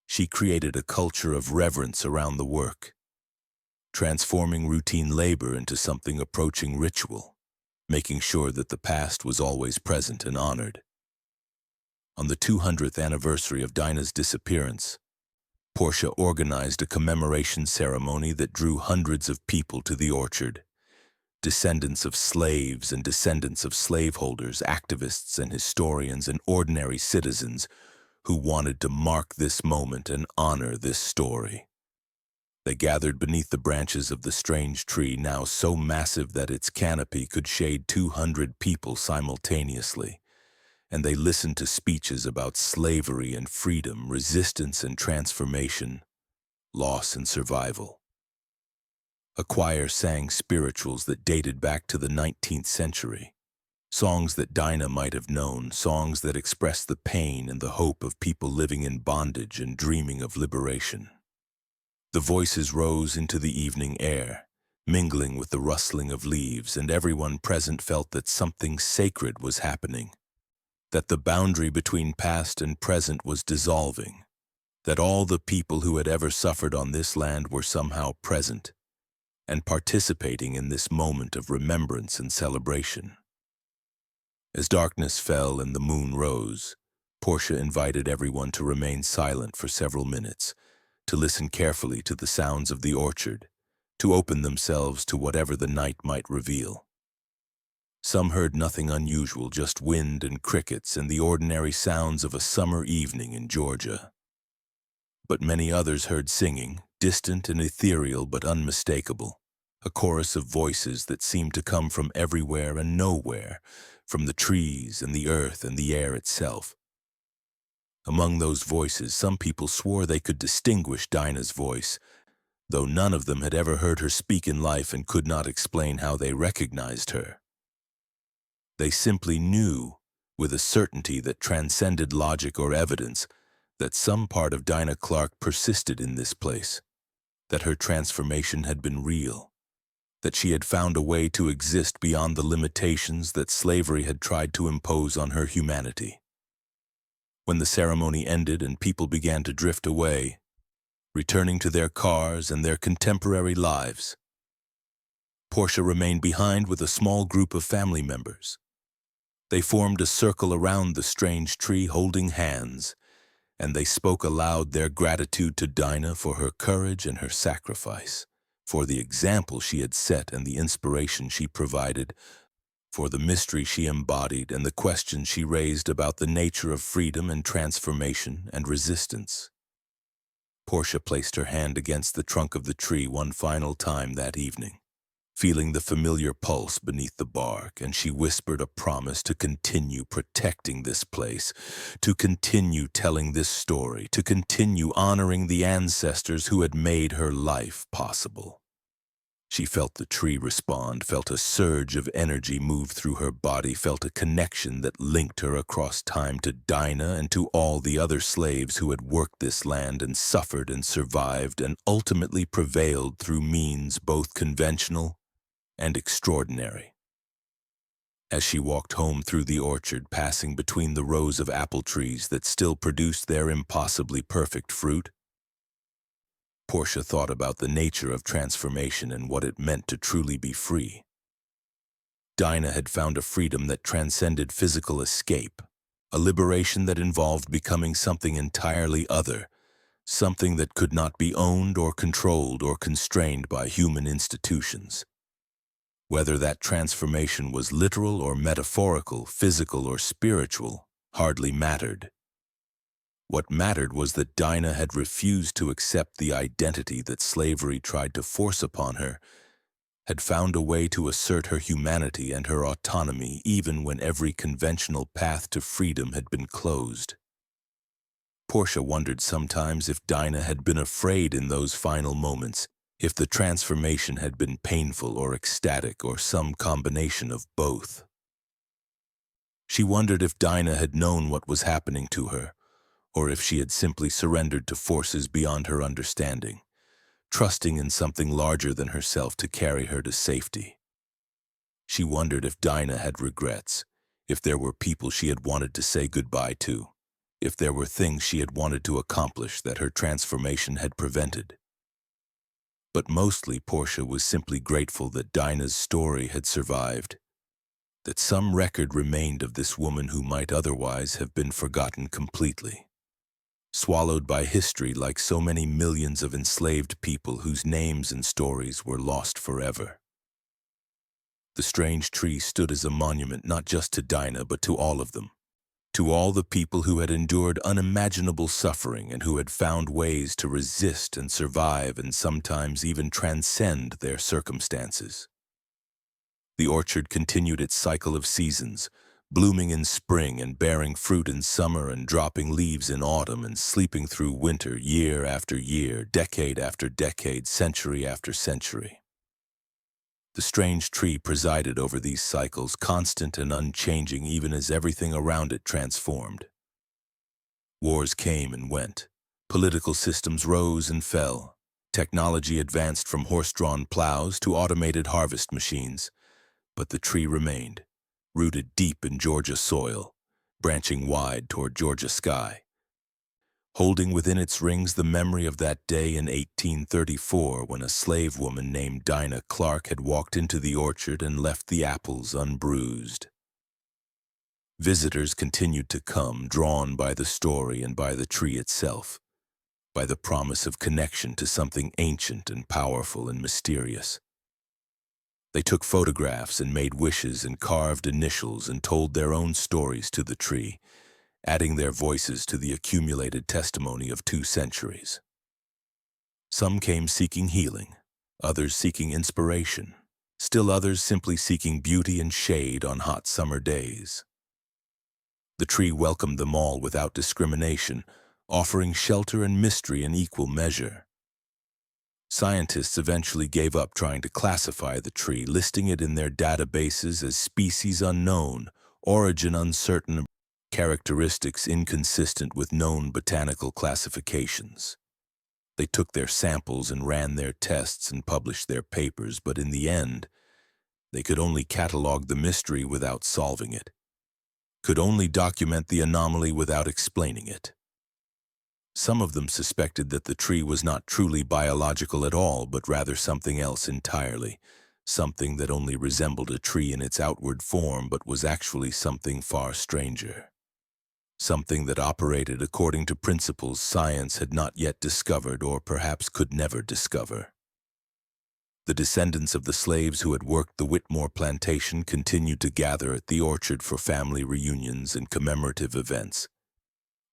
Speaker 1: She created a culture of reverence around the work, transforming routine labor into something approaching ritual, making sure that the past was always present and honored. On the 200th anniversary of Dinah's disappearance, Portia organized a commemoration ceremony that drew hundreds of people to the orchard, descendants of slaves and descendants of slaveholders, activists and historians and ordinary citizens who wanted to mark this moment and honor this story. They gathered beneath the branches of the strange tree, now so massive that its canopy could shade 200 people simultaneously, and they listened to speeches about slavery and freedom, resistance and transformation, loss and survival. A choir sang spirituals that dated back to the 19th century, songs that Dinah might have known, songs that expressed the pain and the hope of people living in bondage and dreaming of liberation. The voices rose into the evening air, mingling with the rustling of leaves, and everyone present felt that something sacred was happening, that the boundary between past and present was dissolving, that all the people who had ever suffered on this land were somehow present and participating in this moment of remembrance and celebration. As darkness fell and the moon rose, Portia invited everyone to remain silent for several minutes, to listen carefully to the sounds of the orchard, to open themselves to whatever the night might reveal. Some heard nothing unusual, just wind and crickets and the ordinary sounds of a summer evening in Georgia. But many others heard singing, distant and ethereal but unmistakable, a chorus of voices that seemed to come from everywhere and nowhere, from the trees and the earth and the air itself. Among those voices, some people swore they could distinguish Dinah's voice, though none of them had ever heard her speak in life and could not explain how they recognized her. They simply knew, with a certainty that transcended logic or evidence, that some part of Dinah Clarke persisted in this place, that her transformation had been real, that she had found a way to exist beyond the limitations that slavery had tried to impose on her humanity. When the ceremony ended and people began to drift away, returning to their cars and their contemporary lives, Portia remained behind with a small group of family members. They formed a circle around the strange tree, holding hands, and they spoke aloud their gratitude to Dinah for her courage and her sacrifice, for the example she had set and the inspiration she provided, for the mystery she embodied and the questions she raised about the nature of freedom and transformation and resistance. Portia placed her hand against the trunk of the tree one final time that evening, feeling the familiar pulse beneath the bark, and she whispered a promise to continue protecting this place, to continue telling this story, to continue honoring the ancestors who had made her life possible. She felt the tree respond, felt a surge of energy move through her body, felt a connection that linked her across time to Dinah and to all the other slaves who had worked this land and suffered and survived and ultimately prevailed through means both conventional and extraordinary. As she walked home through the orchard, passing between the rows of apple trees that still produced their impossibly perfect fruit, Portia thought about the nature of transformation and what it meant to truly be free. Dinah had found a freedom that transcended physical escape, a liberation that involved becoming something entirely other, something that could not be owned or controlled or constrained by human institutions. Whether that transformation was literal or metaphorical, physical or spiritual, hardly mattered. What mattered was that Dinah had refused to accept the identity that slavery tried to force upon her, had found a way to assert her humanity and her autonomy even when every conventional path to freedom had been closed. Portia wondered sometimes if Dinah had been afraid in those final moments, if the transformation had been painful or ecstatic or some combination of both. She wondered if Dinah had known what was happening to her, or if she had simply surrendered to forces beyond her understanding, trusting in something larger than herself to carry her to safety. She wondered if Dinah had regrets, if there were people she had wanted to say goodbye to, if there were things she had wanted to accomplish that her transformation had prevented. But mostly Portia was simply grateful that Dinah's story had survived, that some record remained of this woman who might otherwise have been forgotten completely, swallowed by history like so many millions of enslaved people whose names and stories were lost forever. The strange tree stood as a monument not just to Dinah but to all of them, to all the people who had endured unimaginable suffering and who had found ways to resist and survive and sometimes even transcend their circumstances. The orchard continued its cycle of seasons, blooming in spring and bearing fruit in summer and dropping leaves in autumn and sleeping through winter year after year, decade after decade, century after century. The strange tree presided over these cycles, constant and unchanging even as everything around it transformed. Wars came and went. Political systems rose and fell. Technology advanced from horse-drawn plows to automated harvest machines. But the tree remained, rooted deep in Georgia soil, branching wide toward Georgia sky, holding within its rings the memory of that day in 1834 when a slave woman named Dinah Clarke had walked into the orchard and left the apples unbruised. Visitors continued to come, drawn by the story and by the tree itself, by the promise of connection to something ancient and powerful and mysterious. They took photographs and made wishes and carved initials and told their own stories to the tree, adding their voices to the accumulated testimony of 2 centuries. Some came seeking healing, others seeking inspiration, still others simply seeking beauty and shade on hot summer days. The tree welcomed them all without discrimination, offering shelter and mystery in equal measure. Scientists eventually gave up trying to classify the tree, listing it in their databases as species unknown, origin uncertain, characteristics inconsistent with known botanical classifications. They took their samples and ran their tests and published their papers, but in the end, they could only catalog the mystery without solving it, could only document the anomaly without explaining it. Some of them suspected that the tree was not truly biological at all, but rather something else entirely, something that only resembled a tree in its outward form but was actually something far stranger, something that operated according to principles science had not yet discovered or perhaps could never discover. The descendants of the slaves who had worked the Whitmore plantation continued to gather at the orchard for family reunions and commemorative events,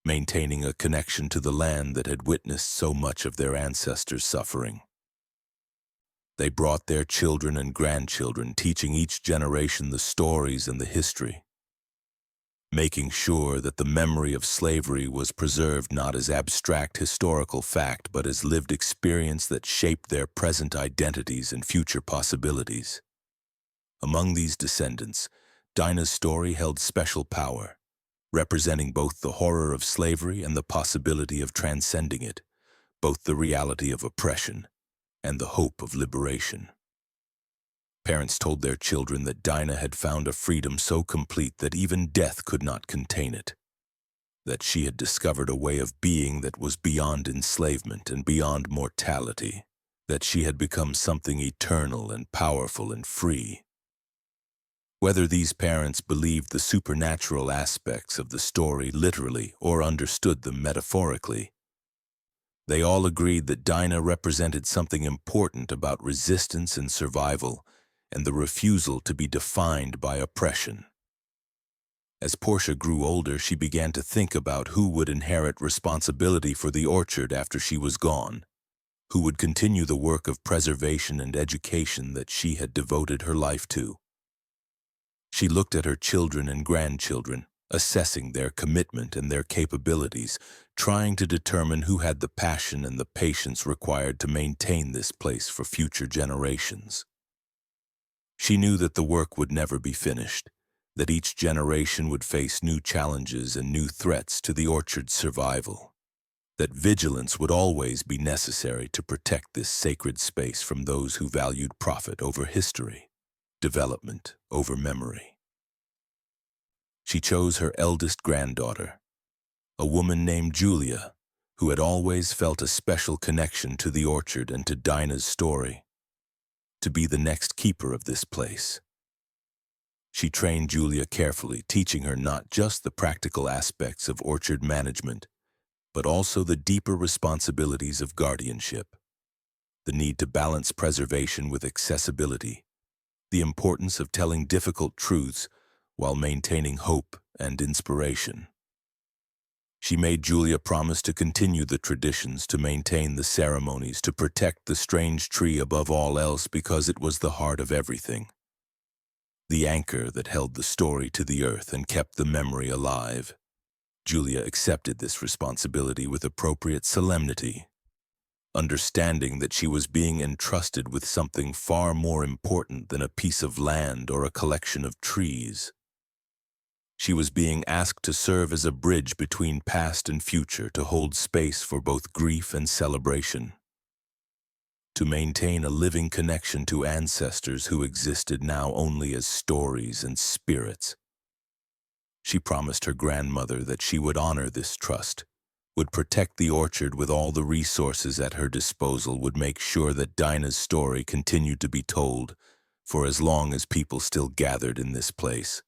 Speaker 1: maintaining a connection to the land that had witnessed so much of their ancestors' suffering. They brought their children and grandchildren, teaching each generation the stories and the history. making sure that the memory of slavery was preserved not as abstract historical fact but as lived experience that shaped their present identities and future possibilities. Among these descendants, Dinah's story held special power, representing both the horror of slavery and the possibility of transcending it, both the reality of oppression and the hope of liberation. Parents told their children that Dinah had found a freedom so complete that even death could not contain it, that she had discovered a way of being that was beyond enslavement and beyond mortality, that she had become something eternal and powerful and free. Whether these parents believed the supernatural aspects of the story literally or understood them metaphorically, they all agreed that Dinah represented something important about resistance and survival and the refusal to be defined by oppression. As Portia grew older, she began to think about who would inherit responsibility for the orchard after she was gone, who would continue the work of preservation and education that she had devoted her life to. She looked at her children and grandchildren, assessing their commitment and their capabilities, trying to determine who had the passion and the patience required to maintain this place for future generations. She knew that the work would never be finished, that each generation would face new challenges and new threats to the orchard's survival, that vigilance would always be necessary to protect this sacred space from those who valued profit over history, development over memory. She chose her eldest granddaughter, a woman named Julia, who had always felt a special connection to the orchard and to Dinah's story, to be the next keeper of this place. She trained Julia carefully, teaching her not just the practical aspects of orchard management, but also the deeper responsibilities of guardianship, the need to balance preservation with accessibility, the importance of telling difficult truths while maintaining hope and inspiration. She made Julia promise to continue the traditions, to maintain the ceremonies, to protect the strange tree above all else because it was the heart of everything, the anchor that held the story to the earth and kept the memory alive. Julia accepted this responsibility with appropriate solemnity, understanding that she was being entrusted with something far more important than a piece of land or a collection of trees. She was being asked to serve as a bridge between past and future, to hold space for both grief and celebration, to maintain a living connection to ancestors who existed now only as stories and spirits. She promised her grandmother that she would honor this trust, would protect the orchard with all the resources at her disposal, would make sure that Dinah's story continued to be told for as long as people still gathered in this place.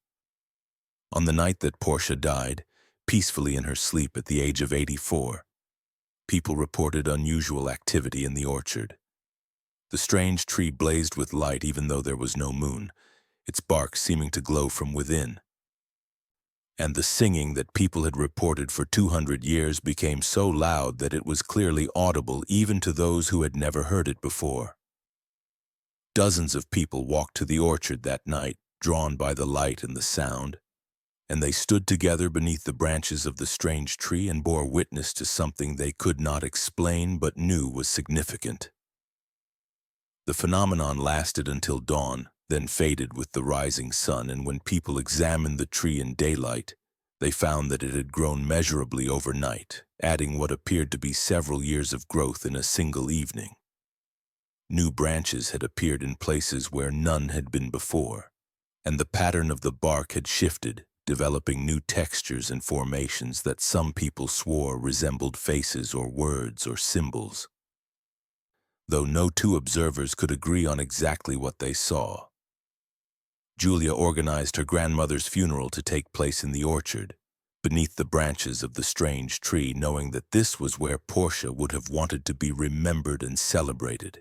Speaker 1: On the night that Portia died, peacefully in her sleep at the age of 84, people reported unusual activity in the orchard. The strange tree blazed with light even though there was no moon, its bark seeming to glow from within. And the singing that people had reported for 200 years became so loud that it was clearly audible even to those who had never heard it before. Dozens of people walked to the orchard that night, drawn by the light and the sound, and they stood together beneath the branches of the strange tree and bore witness to something they could not explain but knew was significant. The phenomenon lasted until dawn, then faded with the rising sun, and when people examined the tree in daylight, they found that it had grown measurably overnight, adding what appeared to be several years of growth in a single evening. New branches had appeared in places where none had been before, and the pattern of the bark had shifted, developing new textures and formations that some people swore resembled faces or words or symbols. Though no two observers could agree on exactly what they saw, Julia organized her grandmother's funeral to take place in the orchard, beneath the branches of the strange tree, knowing that this was where Portia would have wanted to be remembered and celebrated.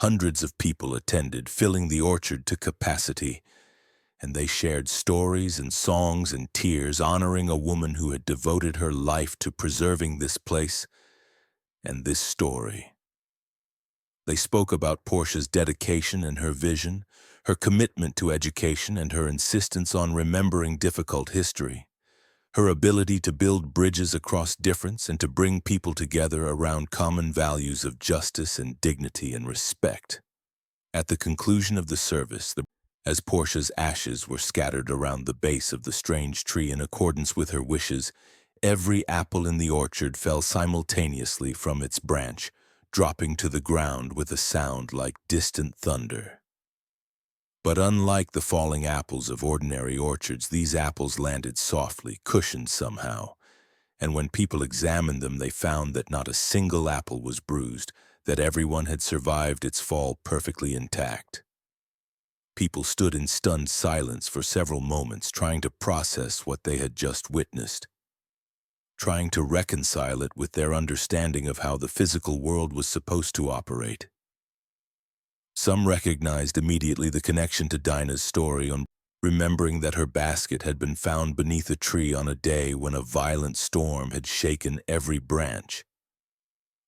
Speaker 1: Hundreds of people attended, filling the orchard to capacity, and they shared stories and songs and tears, honoring a woman who had devoted her life to preserving this place and this story. They spoke about Portia's dedication and her vision, her commitment to education and her insistence on remembering difficult history, her ability to build bridges across difference and to bring people together around common values of justice and dignity and respect. At the conclusion of the service, as Portia's ashes were scattered around the base of the strange tree in accordance with her wishes, every apple in the orchard fell simultaneously from its branch, dropping to the ground with a sound like distant thunder. But unlike the falling apples of ordinary orchards, these apples landed softly, cushioned somehow, and when people examined them, they found that not a single apple was bruised, that everyone had survived its fall perfectly intact. People stood in stunned silence for several moments, trying to process what they had just witnessed, trying to reconcile it with their understanding of how the physical world was supposed to operate. Some recognized immediately the connection to Dinah's story, remembering that her basket had been found beneath a tree on a day when a violent storm had shaken every branch,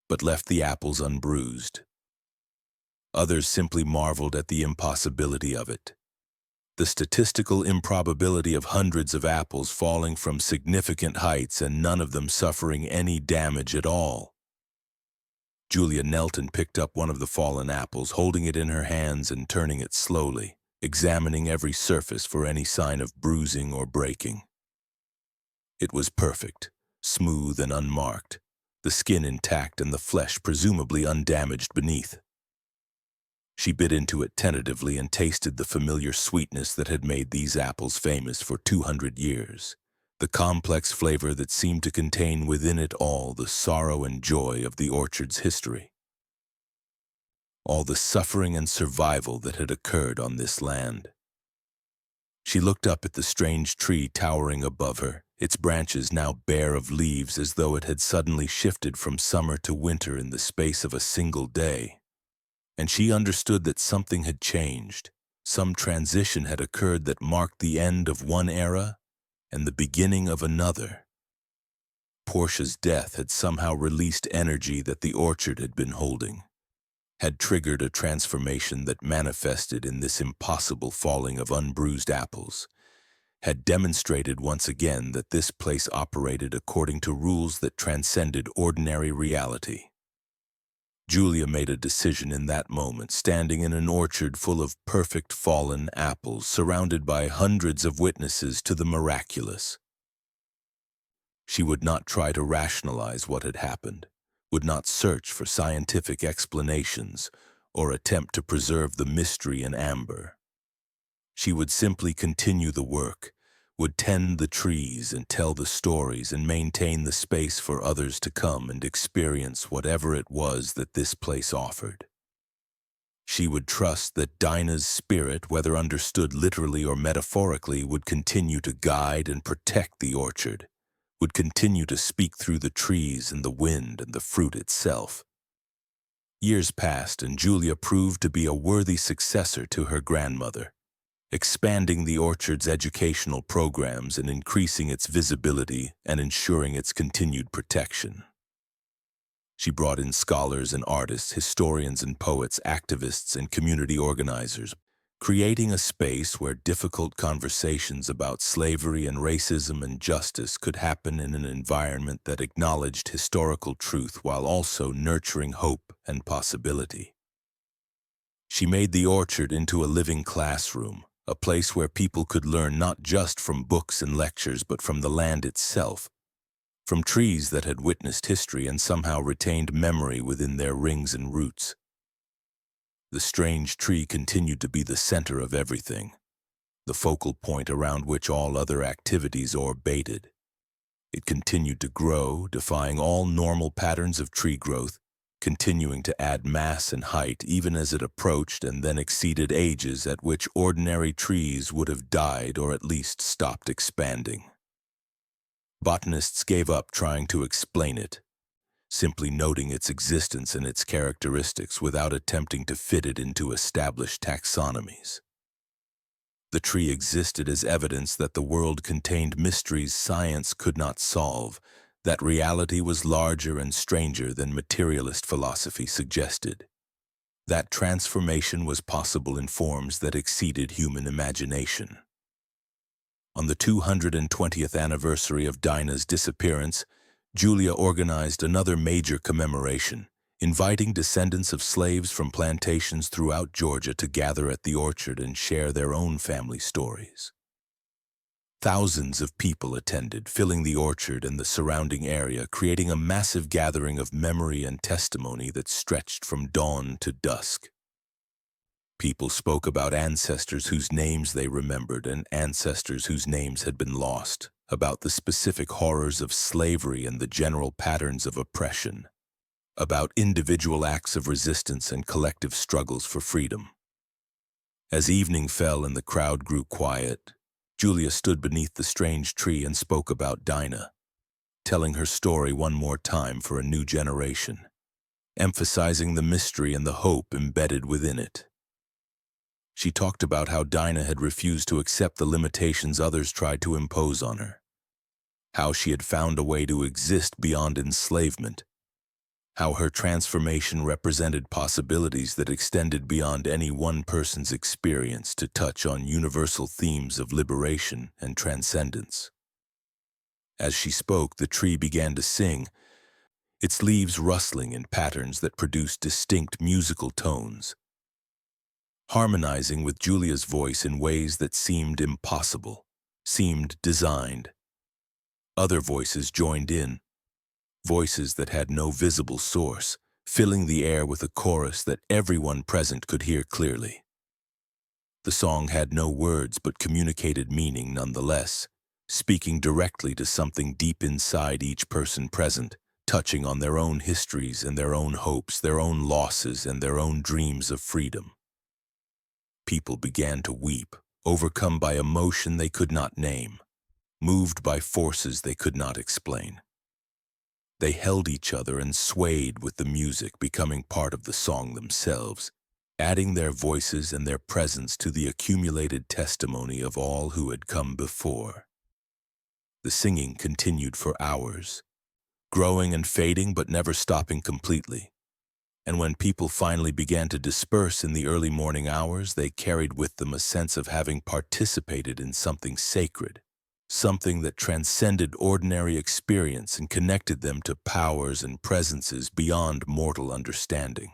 Speaker 1: but left the apples unbruised. Others simply marveled at the impossibility of it. The statistical improbability of hundreds of apples falling from significant heights and none of them suffering any damage at all. Julia knelt and picked up one of the fallen apples, holding it in her hands and turning it slowly, examining every surface for any sign of bruising or breaking. It was perfect, smooth and unmarked, the skin intact and the flesh presumably undamaged beneath. She bit into it tentatively and tasted the familiar sweetness that had made these apples famous for 200 years, the complex flavor that seemed to contain within it all the sorrow and joy of the orchard's history, all the suffering and survival that had occurred on this land. She looked up at the strange tree towering above her, its branches now bare of leaves as though it had suddenly shifted from summer to winter in the space of a single day. And she understood that something had changed. Some transition had occurred that marked the end of one era and the beginning of another. Portia's death had somehow released energy that the orchard had been holding, had triggered a transformation that manifested in this impossible falling of unbruised apples, had demonstrated once again that this place operated according to rules that transcended ordinary reality. Julia made a decision in that moment, standing in an orchard full of perfect fallen apples, surrounded by hundreds of witnesses to the miraculous. She would not try to rationalize what had happened, would not search for scientific explanations, or attempt to preserve the mystery in amber. She would simply continue the work, would tend the trees and tell the stories and maintain the space for others to come and experience whatever it was that this place offered. She would trust that Dinah's spirit, whether understood literally or metaphorically, would continue to guide and protect the orchard, would continue to speak through the trees and the wind and the fruit itself. Years passed and Julia proved to be a worthy successor to her grandmother, expanding the orchard's educational programs and increasing its visibility and ensuring its continued protection. She brought in scholars and artists, historians and poets, activists and community organizers, creating a space where difficult conversations about slavery and racism and justice could happen in an environment that acknowledged historical truth while also nurturing hope and possibility. She made the orchard into a living classroom, a place where people could learn not just from books and lectures but from the land itself, from trees that had witnessed history and somehow retained memory within their rings and roots. The strange tree continued to be the center of everything, the focal point around which all other activities orbited. It continued to grow, defying all normal patterns of tree growth, continuing to add mass and height even as it approached and then exceeded ages at which ordinary trees would have died or at least stopped expanding. Botanists gave up trying to explain it, simply noting its existence and its characteristics without attempting to fit it into established taxonomies. The tree existed as evidence that the world contained mysteries science could not solve, that reality was larger and stranger than materialist philosophy suggested. That transformation was possible in forms that exceeded human imagination. On the 220th anniversary of Dinah's disappearance, Julia organized another major commemoration, inviting descendants of slaves from plantations throughout Georgia to gather at the orchard and share their own family stories. Thousands of people attended, filling the orchard and the surrounding area, creating a massive gathering of memory and testimony that stretched from dawn to dusk. People spoke about ancestors whose names they remembered and ancestors whose names had been lost, about the specific horrors of slavery and the general patterns of oppression, about individual acts of resistance and collective struggles for freedom. As evening fell and the crowd grew quiet, Julia stood beneath the strange tree and spoke about Dinah, telling her story one more time for a new generation, emphasizing the mystery and the hope embedded within it. She talked about how Dinah had refused to accept the limitations others tried to impose on her, how she had found a way to exist beyond enslavement, how her transformation represented possibilities that extended beyond any one person's experience to touch on universal themes of liberation and transcendence. As she spoke, the tree began to sing, its leaves rustling in patterns that produced distinct musical tones, harmonizing with Julia's voice in ways that seemed impossible, seemed designed. Other voices joined in, voices that had no visible source, filling the air with a chorus that everyone present could hear clearly. The song had no words but communicated meaning nonetheless, speaking directly to something deep inside each person present, touching on their own histories and their own hopes, their own losses and their own dreams of freedom. People began to weep, overcome by emotion they could not name, moved by forces they could not explain. They held each other and swayed with the music, becoming part of the song themselves, adding their voices and their presence to the accumulated testimony of all who had come before. The singing continued for hours, growing and fading but never stopping completely. And when people finally began to disperse in the early morning hours, they carried with them a sense of having participated in something sacred, something that transcended ordinary experience and connected them to powers and presences beyond mortal understanding.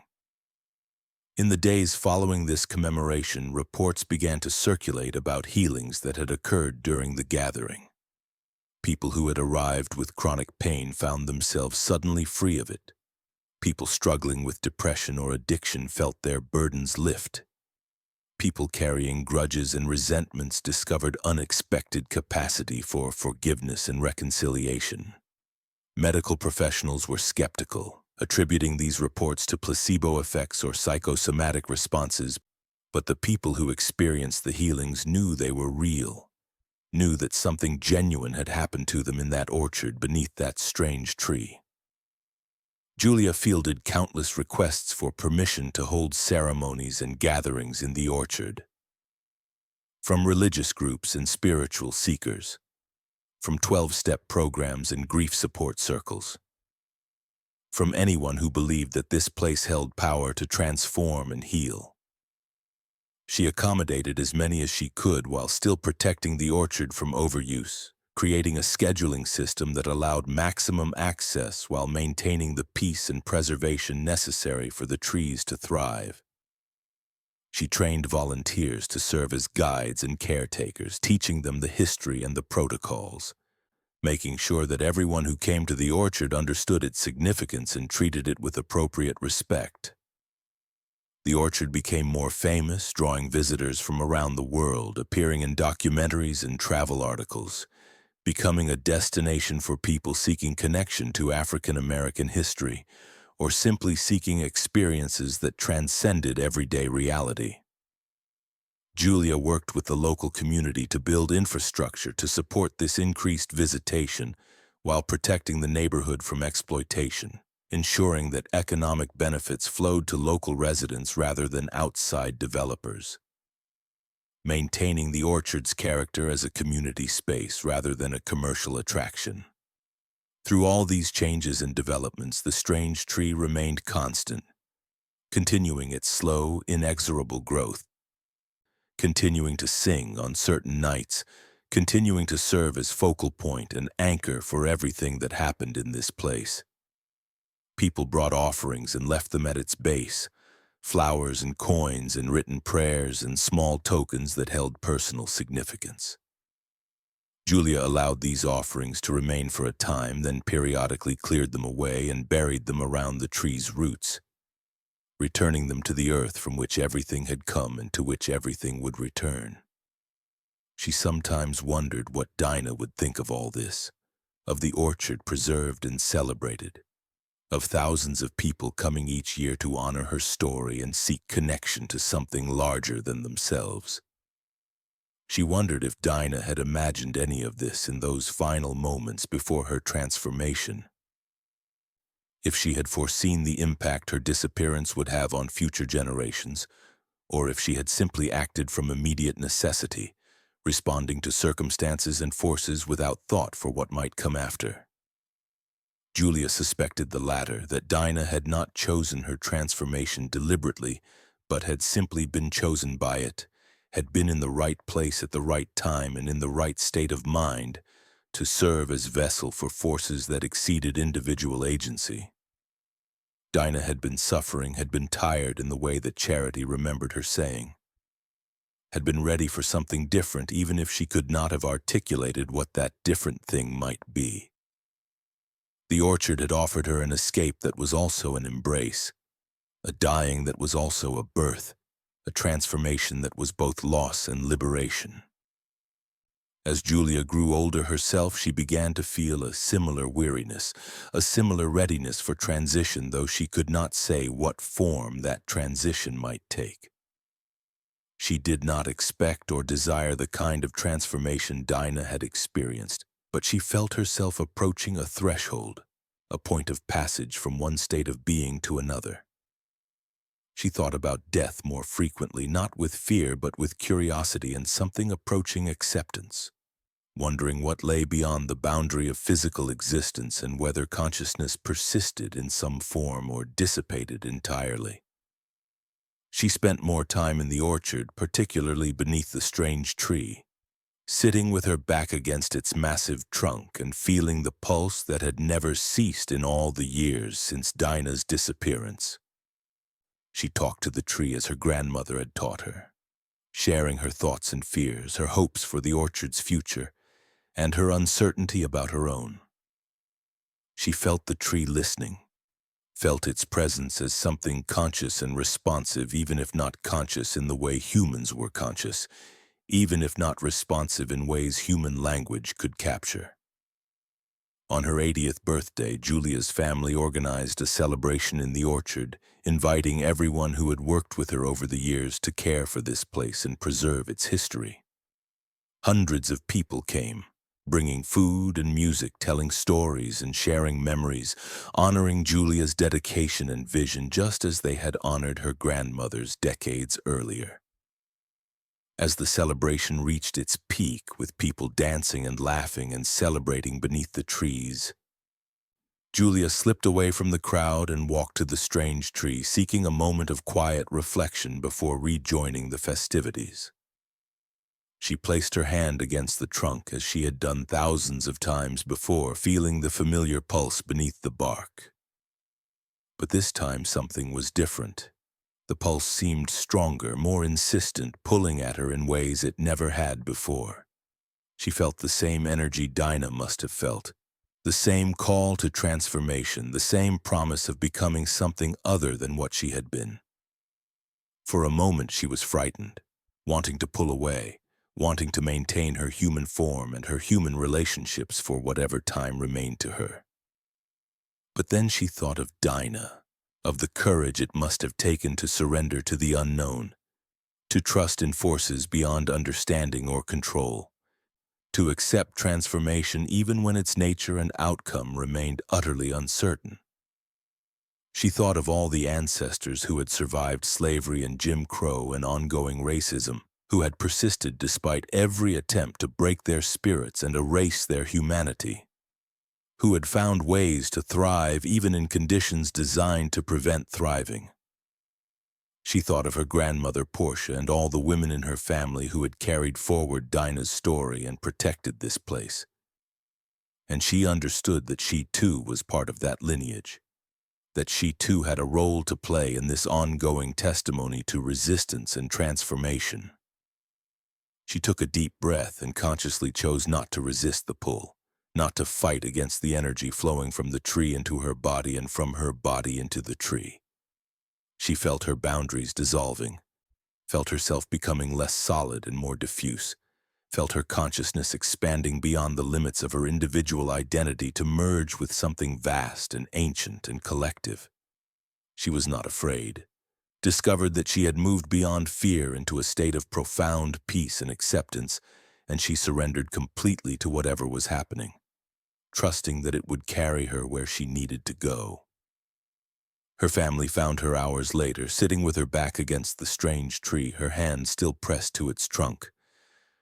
Speaker 1: In the days following this commemoration, reports began to circulate about healings that had occurred during the gathering. People who had arrived with chronic pain found themselves suddenly free of it. People struggling with depression or addiction felt their burdens lift. People carrying grudges and resentments discovered unexpected capacity for forgiveness and reconciliation. Medical professionals were skeptical, attributing these reports to placebo effects or psychosomatic responses, but the people who experienced the healings knew they were real, knew that something genuine had happened to them in that orchard beneath that strange tree. Julia fielded countless requests for permission to hold ceremonies and gatherings in the orchard. From religious groups and spiritual seekers, from 12-step programs and grief support circles, from anyone who believed that this place held power to transform and heal. She accommodated as many as she could while still protecting the orchard from overuse, creating a scheduling system that allowed maximum access while maintaining the peace and preservation necessary for the trees to thrive. She trained volunteers to serve as guides and caretakers, teaching them the history and the protocols, making sure that everyone who came to the orchard understood its significance and treated it with appropriate respect. The orchard became more famous, drawing visitors from around the world, appearing in documentaries and travel articles, becoming a destination for people seeking connection to African American history, or simply seeking experiences that transcended everyday reality. Julia worked with the local community to build infrastructure to support this increased visitation while protecting the neighborhood from exploitation, ensuring that economic benefits flowed to local residents rather than outside developers. Maintaining the orchard's character as a community space rather than a commercial attraction. Through all these changes and developments, the strange tree remained constant, continuing its slow, inexorable growth, continuing to sing on certain nights, continuing to serve as focal point and anchor for everything that happened in this place. People brought offerings and left them at its base, flowers and coins and written prayers and small tokens that held personal significance. Julia allowed these offerings to remain for a time, then periodically cleared them away and buried them around the tree's roots, returning them to the earth from which everything had come and to which everything would return. She sometimes wondered what Dinah would think of all this, of the orchard preserved and celebrated, of thousands of people coming each year to honor her story and seek connection to something larger than themselves. She wondered if Dinah had imagined any of this in those final moments before her transformation. If she had foreseen the impact her disappearance would have on future generations, or if she had simply acted from immediate necessity, responding to circumstances and forces without thought for what might come after. Julia suspected the latter, that Dinah had not chosen her transformation deliberately, but had simply been chosen by it, had been in the right place at the right time and in the right state of mind to serve as vessel for forces that exceeded individual agency. Dinah had been suffering, had been tired in the way that Charity remembered her saying, had been ready for something different even if she could not have articulated what that different thing might be. The orchard had offered her an escape that was also an embrace, a dying that was also a birth, a transformation that was both loss and liberation. As Julia grew older herself, she began to feel a similar weariness, a similar readiness for transition, though she could not say what form that transition might take. She did not expect or desire the kind of transformation Dinah had experienced, but she felt herself approaching a threshold, a point of passage from one state of being to another. She thought about death more frequently, not with fear but with curiosity and something approaching acceptance, wondering what lay beyond the boundary of physical existence and whether consciousness persisted in some form or dissipated entirely. She spent more time in the orchard, particularly beneath the strange tree, sitting with her back against its massive trunk and feeling the pulse that had never ceased in all the years since Dinah's disappearance. She talked to the tree as her grandmother had taught her, sharing her thoughts and fears, her hopes for the orchard's future, and her uncertainty about her own. She felt the tree listening, felt its presence as something conscious and responsive, even if not conscious in the way humans were conscious, even if not responsive in ways human language could capture. On her 80th birthday, Julia's family organized a celebration in the orchard, inviting everyone who had worked with her over the years to care for this place and preserve its history. Hundreds of people came, bringing food and music, telling stories and sharing memories, honoring Julia's dedication and vision just as they had honored her grandmother's decades earlier. As the celebration reached its peak, with people dancing and laughing and celebrating beneath the trees, Julia slipped away from the crowd and walked to the strange tree, seeking a moment of quiet reflection before rejoining the festivities. She placed her hand against the trunk as she had done thousands of times before, feeling the familiar pulse beneath the bark. But this time something was different. The pulse seemed stronger, more insistent, pulling at her in ways it never had before. She felt the same energy Dinah must have felt, the same call to transformation, the same promise of becoming something other than what she had been. For a moment she was frightened, wanting to pull away, wanting to maintain her human form and her human relationships for whatever time remained to her. But then she thought of Dinah, of the courage it must have taken to surrender to the unknown, to trust in forces beyond understanding or control, to accept transformation even when its nature and outcome remained utterly uncertain. She thought of all the ancestors who had survived slavery and Jim Crow and ongoing racism, who had persisted despite every attempt to break their spirits and erase their humanity, who had found ways to thrive even in conditions designed to prevent thriving. She thought of her grandmother Portia and all the women in her family who had carried forward Dinah's story and protected this place. And she understood that she too was part of that lineage, that she too had a role to play in this ongoing testimony to resistance and transformation. She took a deep breath and consciously chose not to resist the pull, not to fight against the energy flowing from the tree into her body and from her body into the tree. She felt her boundaries dissolving, felt herself becoming less solid and more diffuse, felt her consciousness expanding beyond the limits of her individual identity to merge with something vast and ancient and collective. She was not afraid, discovered that she had moved beyond fear into a state of profound peace and acceptance, and she surrendered completely to whatever was happening, trusting that it would carry her where she needed to go. Her family found her hours later, sitting with her back against the strange tree, her hand still pressed to its trunk,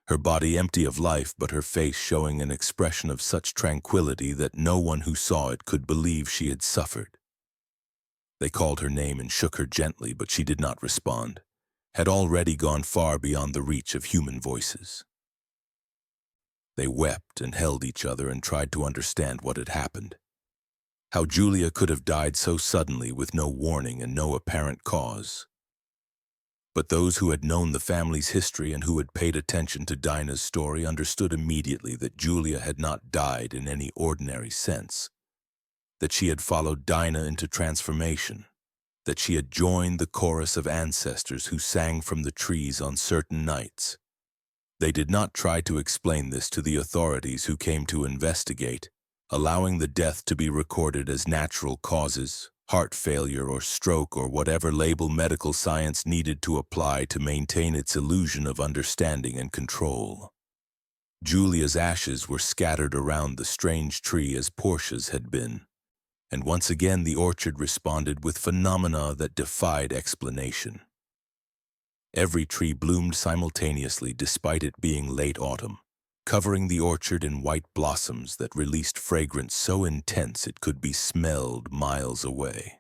Speaker 1: her body empty of life but her face showing an expression of such tranquility that no one who saw it could believe she had suffered. They called her name and shook her gently, but she did not respond, had already gone far beyond the reach of human voices. They wept and held each other and tried to understand what had happened. How Julia could have died so suddenly with no warning and no apparent cause. But those who had known the family's history and who had paid attention to Dinah's story understood immediately that Julia had not died in any ordinary sense, that she had followed Dinah into transformation, that she had joined the chorus of ancestors who sang from the trees on certain nights. They did not try to explain this to the authorities who came to investigate, allowing the death to be recorded as natural causes, heart failure or stroke or whatever label medical science needed to apply to maintain its illusion of understanding and control. Julia's ashes were scattered around the strange tree as Portia's had been, and once again the orchard responded with phenomena that defied explanation. Every tree bloomed simultaneously despite it being late autumn, covering the orchard in white blossoms that released fragrance so intense it could be smelled miles away.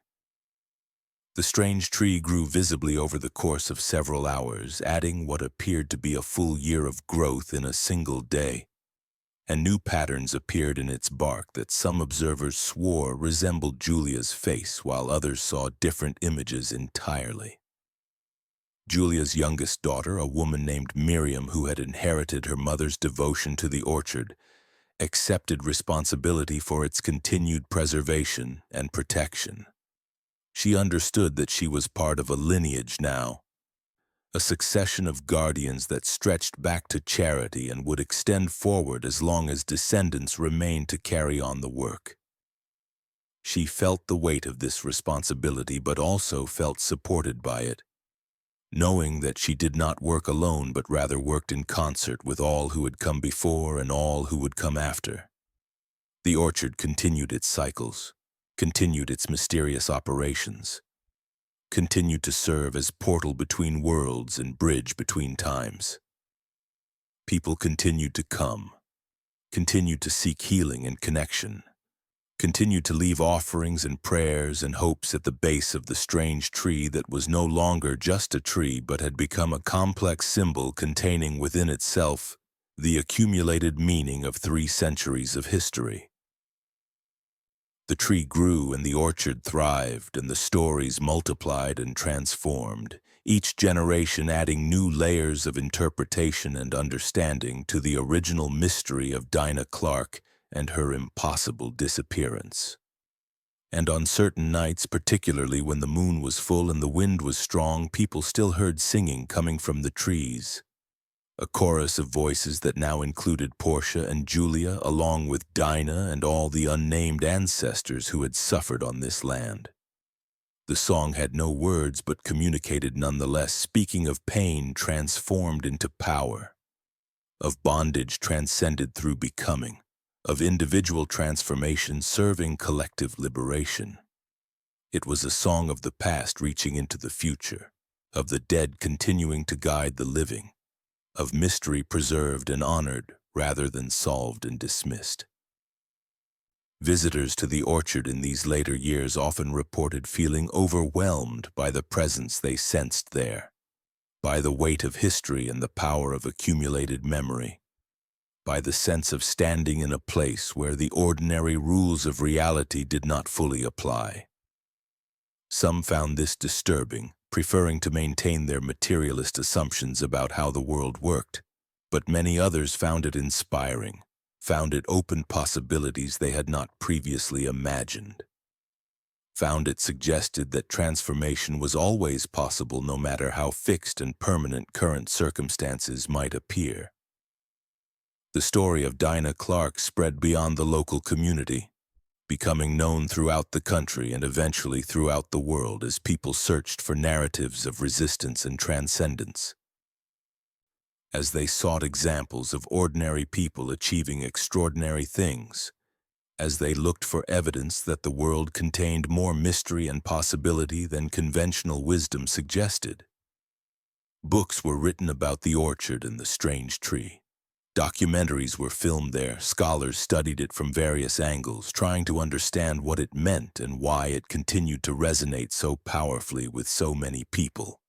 Speaker 1: The strange tree grew visibly over the course of several hours, adding what appeared to be a full year of growth in a single day, and new patterns appeared in its bark that some observers swore resembled Julia's face, while others saw different images entirely. Julia's youngest daughter, a woman named Miriam who had inherited her mother's devotion to the orchard, accepted responsibility for its continued preservation and protection. She understood that she was part of a lineage now, a succession of guardians that stretched back to charity and would extend forward as long as descendants remained to carry on the work. She felt the weight of this responsibility but also felt supported by it, knowing that she did not work alone but rather worked in concert with all who had come before and all who would come after. The orchard continued its cycles, continued its mysterious operations, continued to serve as portal between worlds and bridge between times. People continued to come, continued to seek healing and connection, continued to leave offerings and prayers and hopes at the base of the strange tree that was no longer just a tree but had become a complex symbol containing within itself the accumulated meaning of 3 centuries of history. The tree grew and the orchard thrived and the stories multiplied and transformed, each generation adding new layers of interpretation and understanding to the original mystery of Dinah Clarke and her impossible disappearance. And on certain nights, particularly when the moon was full and the wind was strong, people still heard singing coming from the trees. A chorus of voices that now included Portia and Julia, along with Dinah and all the unnamed ancestors who had suffered on this land. The song had no words but communicated nonetheless, speaking of pain transformed into power, of bondage transcended through becoming, of individual transformation serving collective liberation. It was a song of the past reaching into the future, of the dead continuing to guide the living, of mystery preserved and honored rather than solved and dismissed. Visitors to the orchard in these later years often reported feeling overwhelmed by the presence they sensed there, by the weight of history and the power of accumulated memory, by the sense of standing in a place where the ordinary rules of reality did not fully apply. Some found this disturbing, preferring to maintain their materialist assumptions about how the world worked, but many others found it inspiring, found it opened possibilities they had not previously imagined, found it suggested that transformation was always possible no matter how fixed and permanent current circumstances might appear. The story of Dinah Clarke spread beyond the local community, becoming known throughout the country and eventually throughout the world as people searched for narratives of resistance and transcendence. As they sought examples of ordinary people achieving extraordinary things, as they looked for evidence that the world contained more mystery and possibility than conventional wisdom suggested. Books were written about the orchard and the strange tree. Documentaries were filmed there, scholars studied it from various angles, trying to understand what it meant and why it continued to resonate so powerfully with so many people.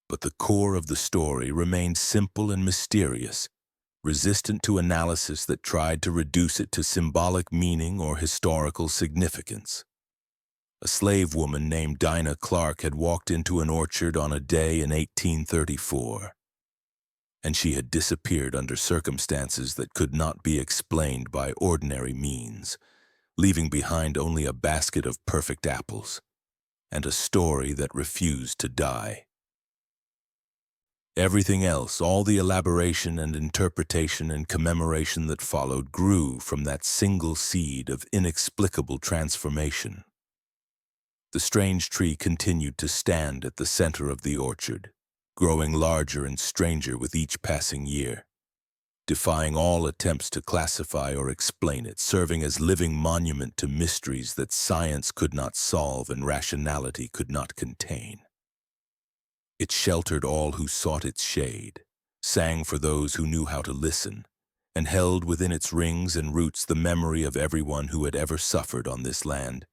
Speaker 1: But the core of the story remained simple and mysterious, resistant to analysis that tried to reduce it to symbolic meaning or historical significance. A slave woman named Dinah Clarke had walked into an orchard on a day in 1834. And she had disappeared under circumstances that could not be explained by ordinary means, leaving behind only a basket of perfect apples and a story that refused to die. Everything else, all the elaboration and interpretation and commemoration that followed, grew from that single seed of inexplicable transformation. The strange tree continued to stand at the center of the orchard, growing larger and stranger with each passing year, defying all attempts to classify or explain it, serving as living monument to mysteries that science could not solve and rationality could not contain. It sheltered all who sought its shade, sang for those who knew how to listen, and held within its rings and roots the memory of everyone who had ever suffered on this land,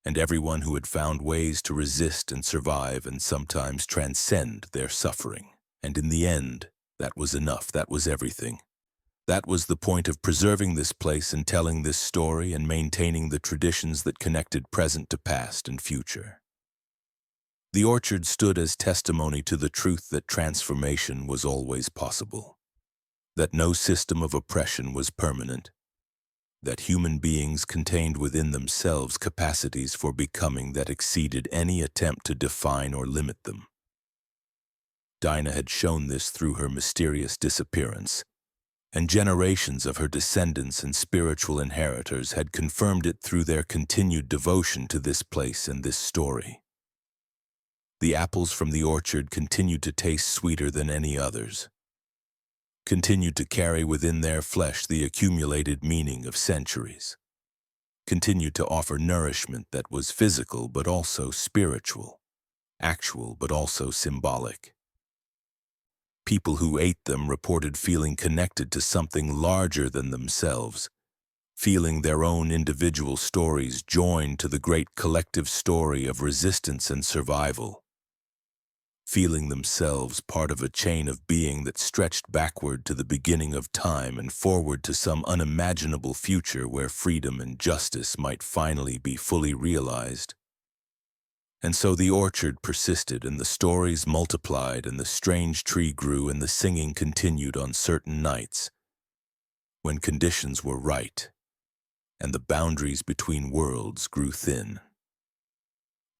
Speaker 1: and everyone who had found ways to resist and survive and sometimes transcend their suffering. And in the end, that was enough, that was everything. That was the point of preserving this place and telling this story and maintaining the traditions that connected present to past and future. The orchard stood as testimony to the truth that transformation was always possible, that no system of oppression was permanent, that human beings contained within themselves capacities for becoming that exceeded any attempt to define or limit them. Dinah had shown this through her mysterious disappearance, and generations of her descendants and spiritual inheritors had confirmed it through their continued devotion to this place and this story. The apples from the orchard continued to taste sweeter than any others, continued to carry within their flesh the accumulated meaning of centuries, continued to offer nourishment that was physical but also spiritual, actual but also symbolic. People who ate them reported feeling connected to something larger than themselves, feeling their own individual stories joined to the great collective story of resistance and survival, feeling themselves part of a chain of being that stretched backward to the beginning of time and forward to some unimaginable future where freedom and justice might finally be fully realized. And so the orchard persisted, and the stories multiplied, and the strange tree grew, and the singing continued on certain nights, when conditions were right, and the boundaries between worlds grew thin.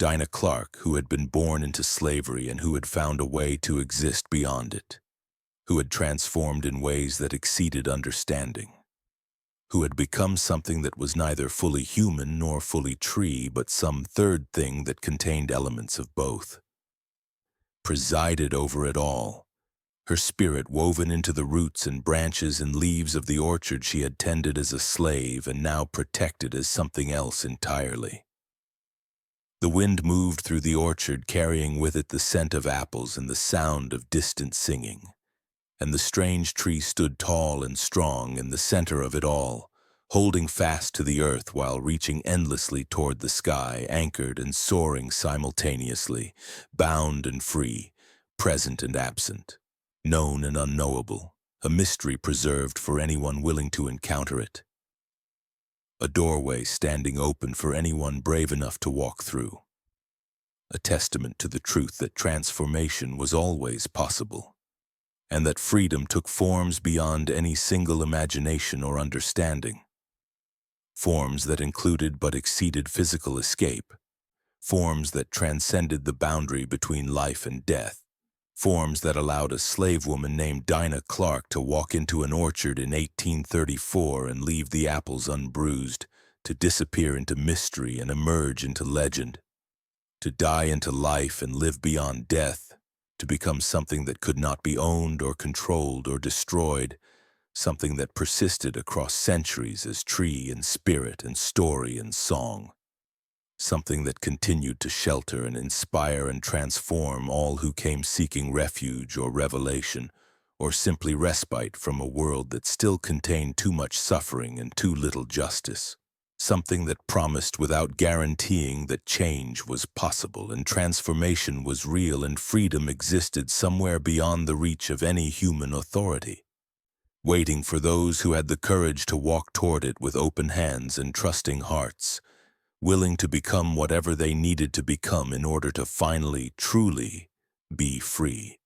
Speaker 1: Dinah Clarke, who had been born into slavery and who had found a way to exist beyond it, who had transformed in ways that exceeded understanding, who had become something that was neither fully human nor fully tree, but some third thing that contained elements of both, presided over it all, her spirit woven into the roots and branches and leaves of the orchard she had tended as a slave and now protected as something else entirely. The wind moved through the orchard, carrying with it the scent of apples and the sound of distant singing. And the strange tree stood tall and strong in the center of it all, holding fast to the earth while reaching endlessly toward the sky, anchored and soaring simultaneously, bound and free, present and absent, known and unknowable, a mystery preserved for anyone willing to encounter it. A doorway standing open for anyone brave enough to walk through. A testament to the truth that transformation was always possible, and that freedom took forms beyond any single imagination or understanding. Forms that included but exceeded physical escape. Forms that transcended the boundary between life and death. Forms that allowed a slave woman named Dinah Clarke to walk into an orchard in 1834 and leave the apples unbruised, to disappear into mystery and emerge into legend, to die into life and live beyond death, to become something that could not be owned or controlled or destroyed, something that persisted across centuries as tree and spirit and story and song. Something that continued to shelter and inspire and transform all who came seeking refuge or revelation, or simply respite from a world that still contained too much suffering and too little justice. Something that promised without guaranteeing that change was possible and transformation was real and freedom existed somewhere beyond the reach of any human authority, waiting for those who had the courage to walk toward it with open hands and trusting hearts, willing to become whatever they needed to become in order to finally, truly be free.